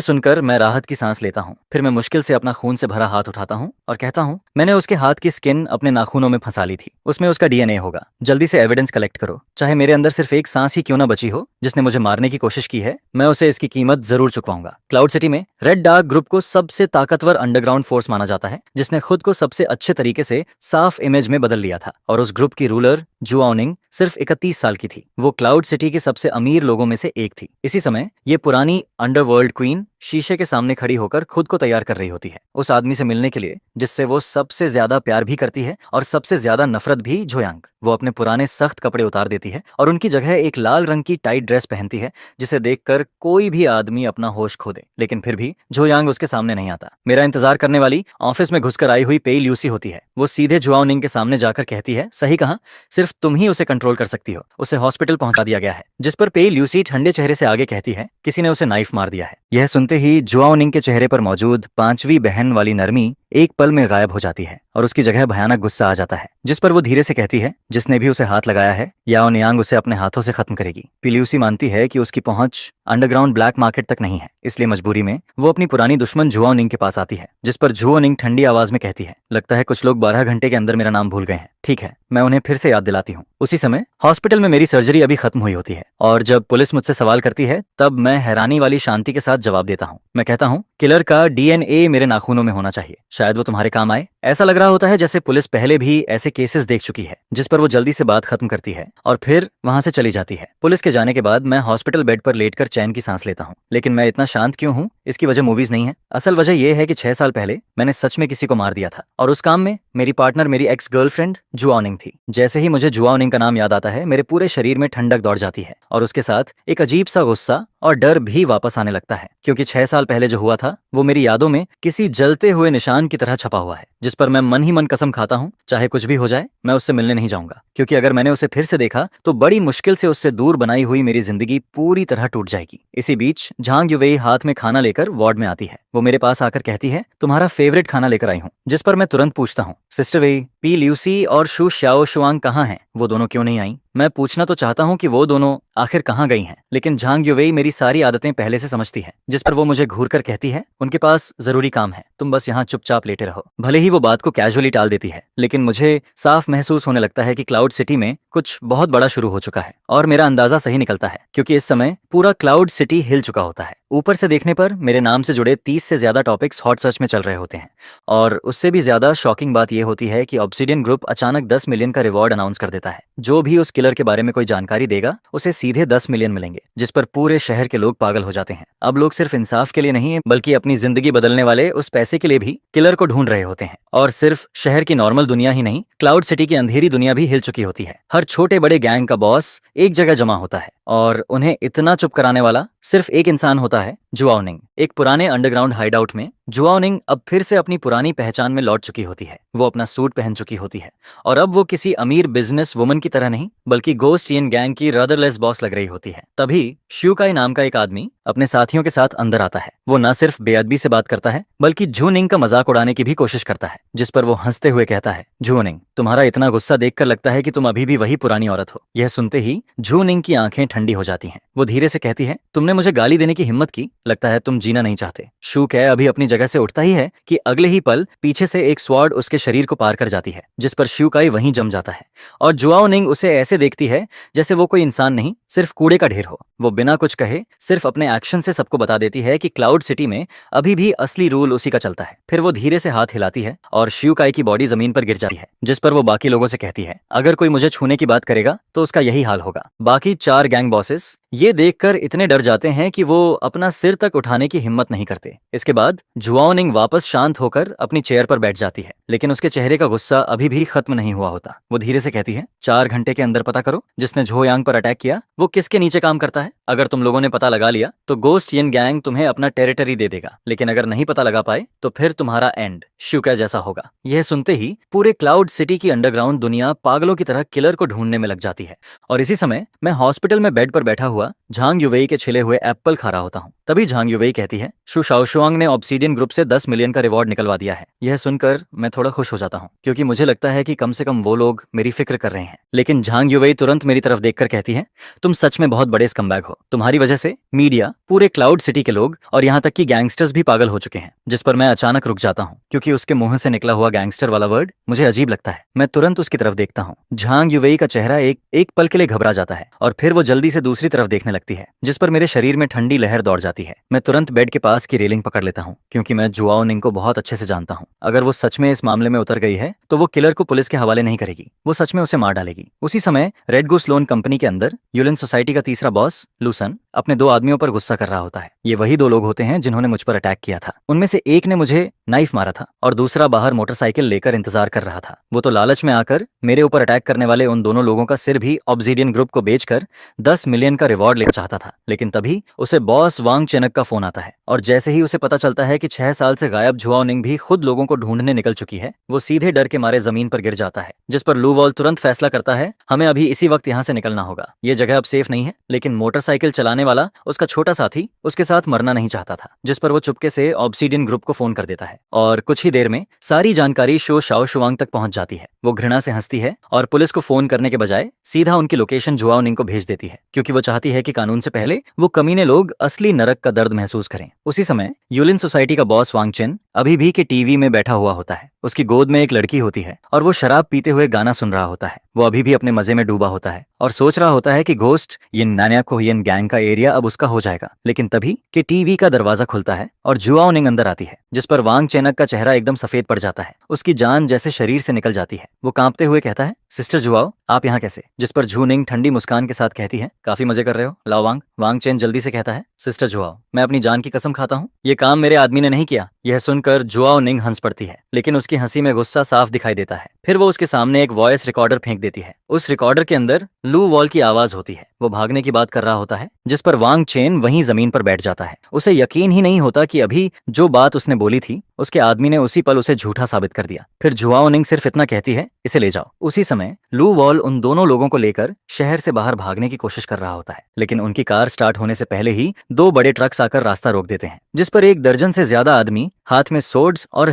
सुनकर मैं राहत की सांस लेता हूँ। फिर मैं मुश्किल से अपना खून से भरा हाथ उठाता हूँ और कहता हूँ, मैंने उसके हाथ की स्किन अपने नाखूनों में फंसा ली थी, उसमें उसका डीएनए होगा। जल्दी से एविडेंस कलेक्ट करो, चाहे मेरे अंदर सिर्फ एक सांस ही क्यों ना बची हो। जिसने मुझे मारने की कोशिश की है, मैं उसे इसकी कीमत जरूर चुकवाऊंगा। क्लाउड सिटी में रेड डार्क ग्रुप को सबसे ताकतवर अंडरग्राउंड फोर्स माना जाता है, जिसने खुद को सबसे अच्छे तरीके से साफ इमेज में बदल लिया था। और उस ग्रुप की रूलर जुआओ निंग सिर्फ 31 साल की थी। वो क्लाउड सिटी के सबसे अमीर लोगों में से एक थी। इसी समय ये पुरानी अंडरवर्ल्ड क्वीन शीशे के सामने खड़ी होकर खुद को तैयार कर रही होती है, उस आदमी से मिलने के लिए जिससे वो सबसे ज्यादा प्यार भी करती है और सबसे ज्यादा नफरत भी, झोयांग। वो अपने पुराने सख्त कपड़े उतार देती है और उनकी जगह एक लाल रंग की टाइट ड्रेस पहनती है, जिसे देखकर कोई भी आदमी अपना होश खो दे। लेकिन फिर भी झोयांग उसके सामने नहीं आता। मेरा इंतजार करने वाली ऑफिस में घुसकर आई हुई पेई ल्यूसी होती है। वो सीधे जुआओ निंग के सामने जाकर कहती है, सही कहा, सिर्फ तुम ही उसे कंट्रोल कर सकती हो, उसे हॉस्पिटल पहुंचा दिया गया है। जिस पर पेई ल्यूसी ठंडे चेहरे से आगे कहती है, किसी ने उसे नाइफ मार दिया है। यह सुनते ही जुआओ निंग के चेहरे पर मौजूद 5वीं बहन वाली नरमी एक पल में गायब हो जाती है और उसकी जगह भयानक गुस्सा आ जाता है। जिस पर वो धीरे से कहती है, जिसने भी उसे हाथ लगाया है याओ नियांग उसे अपने हाथों से खत्म करेगी। पिल्यूसी मानती है कि उसकी पहुंच अंडरग्राउंड ब्लैक मार्केट तक नहीं है, इसलिए मजबूरी में वो अपनी पुरानी दुश्मन जुआओ निंग के पास आती है। जिस पर जुआओ निंग ठंडी आवाज में कहती है, लगता है कुछ लोग 12 घंटे के अंदर मेरा नाम भूल गए हैं। ठीक है, मैं उन्हें फिर से याद दिलाती हूँ। उसी समय हॉस्पिटल में मेरी सर्जरी अभी खत्म हुई होती है और जब पुलिस मुझसे सवाल करती है, तब मैं हैरानी वाली शांति के साथ जवाब देता हूँ। मैं कहता हूँ, किलर का डीएनए मेरे नाखूनों में होना चाहिए, शायद वो तुम्हारे काम आए। ऐसा लग रहा होता है जैसे पुलिस पहले भी ऐसे केसेस देख चुकी है। जिस पर वो जल्दी से बात खत्म करती है और फिर वहां से चली जाती है। पुलिस के जाने के बाद मैं हॉस्पिटल बेड पर लेटकर चैन की सांस लेता हूँ। लेकिन मैं इतना शांत क्यों हूँ, इसकी वजह मूवीज नहीं है। असल वजह यह है कि 6 साल पहले मैंने सच में किसी को मार दिया था और उस काम में मेरी पार्टनर मेरी एक्स गर्लफ्रेंड जुआओ निंग थी। जैसे ही मुझे जुआओ निंग का नाम याद आता है, मेरे पूरे शरीर में ठंडक दौड़ जाती है और उसके साथ एक अजीब सा गुस्सा और डर भी वापस आने लगता है, क्योंकि 6 साल पहले जो हुआ था वो मेरी यादों में किसी जलते हुए निशान की तरह छपा हुआ है। जिस पर मैं मन ही मन कसम खाता हूँ, चाहे कुछ भी हो जाए मैं उससे मिलने नहीं जाऊंगा, क्योंकि अगर मैंने उसे फिर से देखा तो बड़ी मुश्किल से उससे दूर बनाई हुई मेरी जिंदगी पूरी तरह टूट जाएगी। इसी बीच झांग युवेई हाथ में खाना लेकर वार्ड में आती है। वो मेरे पास आकर कहती है, तुम्हारा फेवरेट खाना लेकर आई हूँ। जिस पर मैं तुरंत पूछता हूँ, सिस्टर वेई, पी ल्यूसी और शू शाओ शुआंग कहाँ हैं? वो दोनों क्यों नहीं आई? मैं पूछना तो चाहता हूँ कि वो दोनों आखिर कहाँ गई हैं, लेकिन झांग युवेई मेरी सारी आदतें पहले से समझती है। जिस पर वो मुझे घूर कर कहती है, उनके पास जरूरी काम है, तुम बस यहाँ चुपचाप लेटे रहो। भले ही वो बात को कैजुअली टाल देती है, लेकिन मुझे साफ महसूस होने लगता है कि क्लाउड सिटी में कुछ बहुत बड़ा शुरू हो चुका है। और मेरा अंदाजा सही निकलता है, क्योंकि इस समय पूरा क्लाउड सिटी हिल चुका होता है। ऊपर से देखने पर मेरे नाम से जुड़े 30 से ज्यादा टॉपिक्स हॉट सर्च में चल रहे होते हैं, और उससे भी ज्यादा शॉकिंग बात यह होती है कि ऑब्सिडियन ग्रुप अचानक 10 मिलियन का रिवॉर्ड अनाउंस कर देता है। जो भी उस किलर के बारे में कोई जानकारी देगा उसे सीधे 10 मिलियन मिलेंगे, जिस पर पूरे शहर के लोग पागल हो जाते हैं। अब लोग सिर्फ इंसाफ के लिए नहीं, बल्कि अपनी जिंदगी बदलने वाले उस पैसे के लिए भी किलर को ढूंढ रहे होते हैं। और सिर्फ शहर की नॉर्मल दुनिया ही नहीं, क्लाउड सिटी की अंधेरी दुनिया भी हिल चुकी होती है। हर छोटे बड़े गैंग का बॉस एक जगह जमा होता है और उन्हें इतना चुप कराने वाला सिर्फ एक इंसान होता है, जुआओ निंग। एक पुराने अंडरग्राउंड हाइडआउट में जुआओ निंग अब फिर से अपनी पुरानी पहचान में लौट चुकी होती है। वो अपना सूट पहन चुकी होती है और अब वो किसी अमीर बिजनेस वुमन की तरह नहीं, बल्कि गोस्ट इन गैंग की रदरलेस बॉस लग रही होती है। तभी श्यूकाई नाम का एक आदमी अपने साथियों के साथ अंदर आता है। वो न सिर्फ बेअदबी से बात करता है, बल्कि झू निंग का मजाक उड़ाने की भी कोशिश करता है। जिस पर वो हंसते हुए कहता है, झू निंग, तुम्हारा इतना गुस्सा देखकर लगता है कि तुम अभी भी वही पुरानी औरत हो। यह सुनते ही झू निंग की आंखें ठंडी हो जाती हैं। वो धीरे से कहती है, तुमने मुझे गाली देने की हिम्मत की, लगता है तुम जीना नहीं चाहते। शू कै अभी अपनी जगह से उठता ही है कि अगले ही पल पीछे से एक स्वॉर्ड उसके शरीर को पार कर जाती है, जिस पर शिवकाई वहीं जम जाता है। और जुआओ निंग उसे ऐसे देखती है जैसे वो कोई इंसान नहीं, सिर्फ कूड़े का ढेर हो। वो बिना कुछ कहे सिर्फ अपने एक्शन से सबको बता देती है कि क्लाउड सिटी में अभी भी असली रूल उसी का चलता है। फिर वो धीरे से हाथ हिलाती है और शिवकाई की बॉडी जमीन पर गिर जाती है, जिस पर वो बाकी लोगों से कहती है, अगर कोई मुझे छूने की बात करेगा तो उसका यही हाल होगा। बाकी 4 गैंग बॉसेस ये देखकर इतने डर जाते हैं कि वो अपना सिर तक उठाने की हिम्मत नहीं करते। इसके बाद जुआओ निंग वापस शांत होकर अपनी चेयर पर बैठ जाती है, लेकिन उसके चेहरे का गुस्सा अभी भी खत्म नहीं हुआ होता। वो धीरे से कहती है, 4 घंटे के अंदर पता करो जिसने झो यांग पर अटैक किया वो किसके नीचे काम करता है। अगर तुम लोगों ने पता लगा लिया तो गोस्ट यिन गैंग तुम्हें अपना टेरिटरी दे देगा, लेकिन अगर नहीं पता लगा पाए तो फिर तुम्हारा एंड शिवकाई जैसा होगा। यह सुनते ही पूरे क्लाउड सिटी की अंडरग्राउंड दुनिया पागलों की तरह किलर को ढूंढने में लग जाती है। और इसी समय मैं हॉस्पिटल में बेड पर बैठा हुआ झांग युवेई के छिले हुए एप्पल खा रहा होता हूँ। तभी झांग युवेई कहती है, शु शाओशुआंग ने ऑब्सीडियन ग्रुप से 10 मिलियन का रिवॉर्ड निकलवा दिया है। यह सुनकर मैं थोड़ा खुश हो जाता हूँ, क्योंकि मुझे लगता है कि कम से कम वो लोग मेरी फिक्र कर रहे हैं। लेकिन झांग युवेई तुरंत मेरी तरफ देखकर कहती है, तुम सच में बहुत बड़े स्कमबैग हो। तुम्हारी वजह से मीडिया, पूरे क्लाउड सिटी के लोग और यहाँ तक कि गैंगस्टर्स भी पागल हो चुके हैं। जिस पर मैं अचानक रुक जाता हूँ, क्योंकि उसके मुंह से निकला हुआ गैंगस्टर वाला वर्ड मुझे अजीब लगता है। मैं तुरंत उसकी तरफ देखता हूँ। झांग युवेई का चेहरा एक पल के लिए घबरा जाता है और फिर वो जल्दी से दूसरी तरफ देखने लगती है, जिस पर मेरे शरीर में ठंडी लहर दौड़ जाती है। मैं तुरंत बेड के पास की रेलिंग पकड़ लेता हूँ, क्योंकि मैं जुआओ निंग को बहुत अच्छे से जानता हूँ। अगर वो सच में इस मामले में उतर गई है तो वो किलर को पुलिस के हवाले नहीं करेगी, वो सच में उसे मार डालेगी। उसी समय रेड गूस लोन कंपनी के अंदर यूलिन सोसाइटी का तीसरा बॉस लूसन अपने 2 आदमियों पर गुस्सा कर रहा होता है। ये वही 2 लोग होते हैं जिन्होंने मुझ पर अटैक किया था। उनमें से एक ने मुझे नाइफ मारा था और दूसरा बाहर मोटरसाइकिल लेकर इंतजार कर रहा था। वो तो लालच में आकर मेरे ऊपर अटैक करने वाले उन दोनों लोगों का सिर भी ऑब्सीडियन ग्रुप को बेचकर 10 मिलियन का रिवॉर्ड लेना चाहता था। लेकिन तभी उसे बॉस वांग चेनक का फोन आता है और जैसे ही उसे पता चलता है कि 6 साल से गायब जुआओ निंग भी खुद लोगों को ढूंढने निकल चुकी है, वो सीधे डर के मारे जमीन पर गिर जाता है। जिस पर लू वॉल तुरंत फैसला करता है, हमें अभी इसी वक्त यहाँ से निकलना होगा। ये जगह अब सेफ नहीं है। लेकिन मोटरसाइकिल चलाने वाला उसका छोटा साथी उसके साथ मरना नहीं चाहता था, जिस पर वो चुपके से ऑब्सीडियन ग्रुप को फोन कर देता है और कुछ ही देर में सारी जानकारी शो शाओशुआंग तक पहुंच जाती है। वो घृणा से हंसती है और पुलिस को फोन करने के बजाय सीधा उनकी लोकेशन जुआओ निंग को भेज देती है, क्योंकि वो चाहती है कि कानून से पहले वो कमीने लोग असली नरक का दर्द महसूस करें। उसी समय यूलिन सोसाइटी का बॉस वांग चेन अभी भी के टीवी में बैठा हुआ होता है। उसकी गोद में एक लड़की होती है और वो शराब पीते हुए गाना सुन रहा होता है। वो अभी भी अपने मजे में डूबा होता है और सोच रहा होता है कि घोस्ट यिन नान्याकोहियन गैंग का एरिया अब उसका हो जाएगा। लेकिन तभी के टीवी का दरवाजा खुलता है और जुआओ निंग अंदर आती है, जिस पर वांग चेनक का चेहरा एकदम सफेद पड़ जाता है। उसकी जान जैसे शरीर से निकल जाती है। वो कांपते हुए कहता है, सिस्टर जुआओ, आप यहाँ कैसे? जिस पर जू निंग ठंडी मुस्कान के साथ कहती है, काफी मजे कर रहे हो, लाओ वांग। वांग चेन जल्दी से कहता है, सिस्टर जुआओ, मैं अपनी जान की कसम खाता हूँ, ये काम मेरे आदमी ने नहीं किया। यह सुनकर जुआओ निंग हंस पड़ती है, लेकिन उसकी हंसी में गुस्सा साफ दिखाई देता है। फिर वो उसके सामने एक वॉइस रिकॉर्डर फेंक देती है। उस रिकॉर्डर के अंदर लू वॉल की आवाज होती है। वो भागने की बात कर रहा होता है, जिस पर वांग चेन वहीं जमीन पर बैठ जाता है। उसे यकीन ही नहीं होता कि अभी जो बात उसने बोली थी उसके आदमी ने उसी पल उसे झूठा साबित कर दिया। फिर जुआओ निंग सिर्फ इतना कहती है, इसे ले जाओ। उसी समय लू वॉल उन दोनों लोगों को लेकर शहर से बाहर भागने की कोशिश कर रहा होता है, लेकिन उनकी कार स्टार्ट होने से पहले ही 2 बड़े ट्रक्स आकर रास्ता रोक देते हैं, जिस पर 1 दर्जन से ज्यादा आदमी हाथ में सोर्ड्स और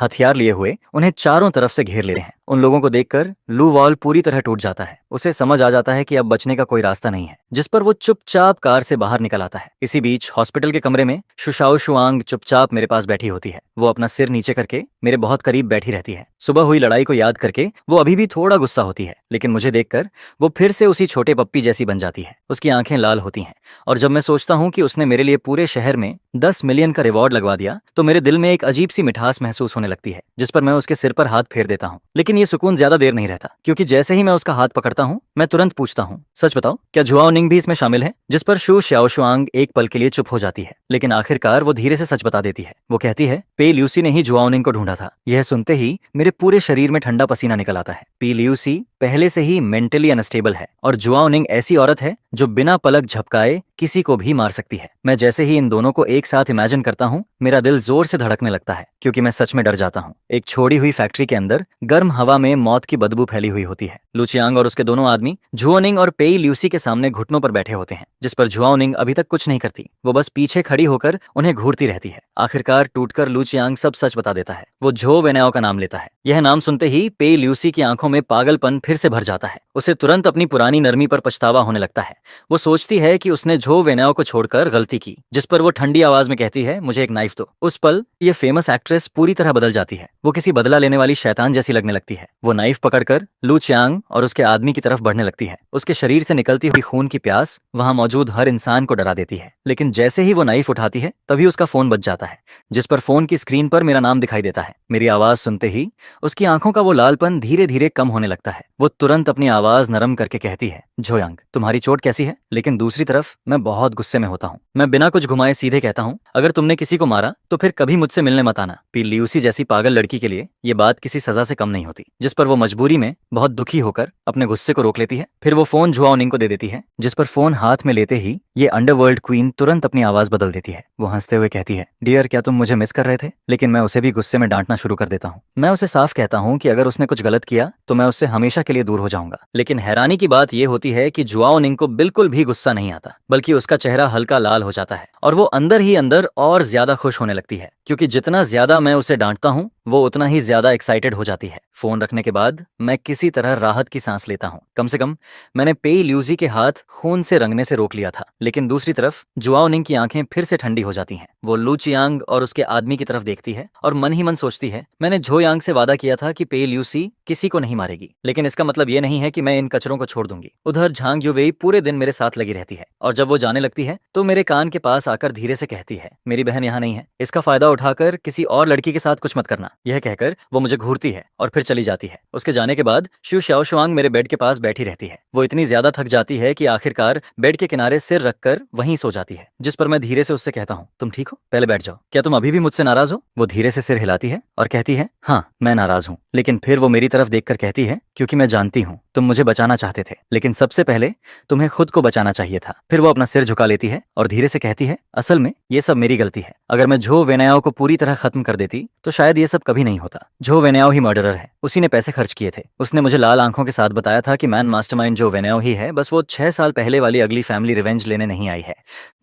हथियार लिए हुए उन्हें चारों तरफ से घेर लेते हैं। उन लोगों को देखकर लू वॉल पूरी तरह टूट जाता है। उसे समझ आ जाता है कि अब बचने का कोई रास्ता नहीं है, जिस पर वो चुपचाप कार से बाहर निकल आता है। इसी बीच हॉस्पिटल के कमरे में शाओशुआंग चुपचाप मेरे पास बैठी होती है। वो अपना सिर नीचे करके मेरे बहुत करीब बैठी रहती है। सुबह हुई लड़ाई को याद करके वो अभी भी थोड़ा गुस्सा होती है, लेकिन मुझे देखकर वो फिर से उसी छोटे पप्पी जैसी बन जाती है। उसकी आंखें लाल होती हैं और जब मैं सोचता हूँ कि उसने मेरे लिए पूरे शहर में 10 मिलियन का रिवॉर्ड लगवा दिया तो मेरे दिल में एक अजीब सी मिठास महसूस होने लगती है, जिस पर मैं उसके सिर पर हाथ फेर देता हूँ। लेकिन ये सुकून ज्यादा देर नहीं रहता, क्योंकि जैसे ही मैं उसका हाथ पकड़ता हूँ मैं तुरंत पूछता हूँ, सच बताओ, क्या जुआओ निंग भी इसमें शामिल है? जिस पर शू शाओशुआंग एक पल के लिए चुप हो जाती है, लेकिन आखिरकार वो धीरे से सच बता देती है। वो कहती है, पे ल्यूसी ने ही जुआओ निंग को ढूंढा था। यह सुनते ही मेरे पूरे शरीर में ठंडा पसीना निकल आता है। पे ल्यूसी पहले से ही मेंटली अनस्टेबल है और जुआओ निंग ऐसी औरत है जो बिना पलक झपकाए किसी को भी मार सकती है। मैं जैसे ही इन दोनों को एक साथ इमेजिन करता हूँ मेरा दिल जोर से धड़कने लगता है, क्योंकि मैं सच में डर जाता हूँ। एक छोड़ी हुई फैक्ट्री के अंदर गर्म हवा में मौत की बदबू फैली हुई होती है। लुचियांग और उसके दोनों आदमी जुआओ निंग और पेई ल्यूसी के सामने घुटनों पर बैठे होते हैं, जिस पर जुआओ निंग अभी तक कुछ नहीं करती। वो बस पीछे खड़ी होकर उन्हें घूरती रहती है। आखिरकार टूटकर लुचियांग सब सच बता देता है। वो झो वेनाओ का नाम लेता है। यह नाम सुनते ही पेई ल्यूसी की आंखों में पागलपन फिर फिर से भर जाता है। उसे तुरंत अपनी पुरानी नरमी पर पछतावा होने लगता है। वो सोचती है कि उसने झो वेनाओ को छोड़कर गलती की, जिस पर वो ठंडी आवाज में कहती है, मुझे एक नाइफ दो। उस पल ये फेमस एक्ट्रेस पूरी तरह बदल जाती है। वो किसी बदला लेने वाली शैतान जैसी लगने लगती है। वो नाइफ पकड़कर लू चियांग और उसके आदमी की तरफ बढ़ने लगती है। उसके शरीर से निकलती हुई खून की प्यास वहां मौजूद हर इंसान को डरा देती है। लेकिन जैसे ही वो नाइफ उठाती है तभी उसका फोन बज जाता है, जिस पर फोन की स्क्रीन पर मेरा नाम दिखाई देता है। मेरी आवाज सुनते ही उसकी आंखों का वो लालपन धीरे धीरे कम होने लगता है। वो तुरंत अपनी आवाज नरम करके कहती है, झोयांग, तुम्हारी चोट कैसी है? लेकिन दूसरी तरफ मैं बहुत गुस्से में होता हूँ। मैं बिना कुछ घुमाए सीधे कहता हूँ, अगर तुमने किसी को मारा तो फिर कभी मुझसे मिलने मत आना। पी ल्यूसी जैसी पागल लड़की के लिए ये बात किसी सजा से कम नहीं होती। जिस पर वो मजबूरी में बहुत दुखी होकर अपने गुस्से को रोक लेती है। फिर वो फोन जुआओनिंग को दे देती है, जिस पर फोन हाथ में लेते ही ये अंडरवर्ल्ड क्वीन तुरंत अपनी आवाज बदल देती है। वो हंसते हुए कहती है, डियर, क्या तुम मुझे मिस कर रहे थे? लेकिन मैं उसे भी गुस्से में डांटना शुरू कर देता हूँ। मैं उसे साफ कहता हूँ कि अगर उसने कुछ गलत किया तो मैं उससे हमेशा के लिए दूर हो जाऊंगा। लेकिन हैरानी की बात यह होती है कि जुआओनिंग को बिल्कुल भी गुस्सा नहीं आता, बल्कि उसका चेहरा हल्का लाल हो जाता है और वो अंदर ही अंदर और ज्यादा खुश होने लगती है, क्योंकि जितना ज्यादा मैं उसे डांटता हूँ वो उतना ही ज्यादा एक्साइटेड हो जाती है। फोन रखने के बाद मैं किसी तरह राहत की सांस लेता हूँ। कम से कम मैंने पेई ल्यूजी के हाथ खून से रंगने से रोक लिया था। लेकिन दूसरी तरफ जुआओनिंग की आंखें फिर से ठंडी हो जाती हैं। वो लू चियांग और उसके आदमी की तरफ देखती है और मन ही मन सोचती है, मैंने झोयांग से वादा किया था कि पेई ल्यूसी किसी को नहीं मारेगी, लेकिन इसका मतलब ये नहीं है कि मैं इन कचरों को छोड़ दूंगी। उधर झांग युवेई पूरे दिन मेरे साथ लगी रहती है और जब वो जाने लगती है तो मेरे कान के पास आकर धीरे से कहती है, मेरी बहन यहाँ नहीं है, इसका फायदा उठाकर किसी और लड़की के साथ कुछ मत करना। यह कहकर वो मुझे घूरती है और फिर चली जाती है। उसके जाने के बाद शू शाओशुआंग मेरे बेड के पास बैठी रहती है। वो इतनी ज्यादा थक जाती है कि आखिरकार बेड के किनारे सिर रखकर वहीं सो जाती है, जिस पर मैं धीरे से उससे कहता हूँ, तुम ठीक हो? पहले बैठ जाओ। क्या तुम अभी भी मुझसे नाराज हो? वो धीरे से सिर हिलाती है और कहती है, हाँ, मैं नाराज हूँ। लेकिन फिर वो मेरी तरफ देखकर कहती है, क्योंकि मैं जानती हूँ तुम मुझे बचाना चाहते थे, लेकिन सबसे पहले तुम्हें खुद को बचाना चाहिए था। फिर वो अपना सिर झुका लेती है और धीरे से कहती है, असल में ये सब मेरी गलती है। अगर मैं झो वेनायाओ को पूरी तरह खत्म कर देती तो शायद ये सब कभी नहीं होता। झो वेनायाओ ही मर्डरर है, उसी ने पैसे खर्च किए थे। उसने मुझे लाल आंखों के साथ बताया था कि मैन मास्टरमाइंड झो वेनायाओ ही है, बस वो 6 साल पहले वाली अगली फैमिली रिवेंज लेने नहीं आई है।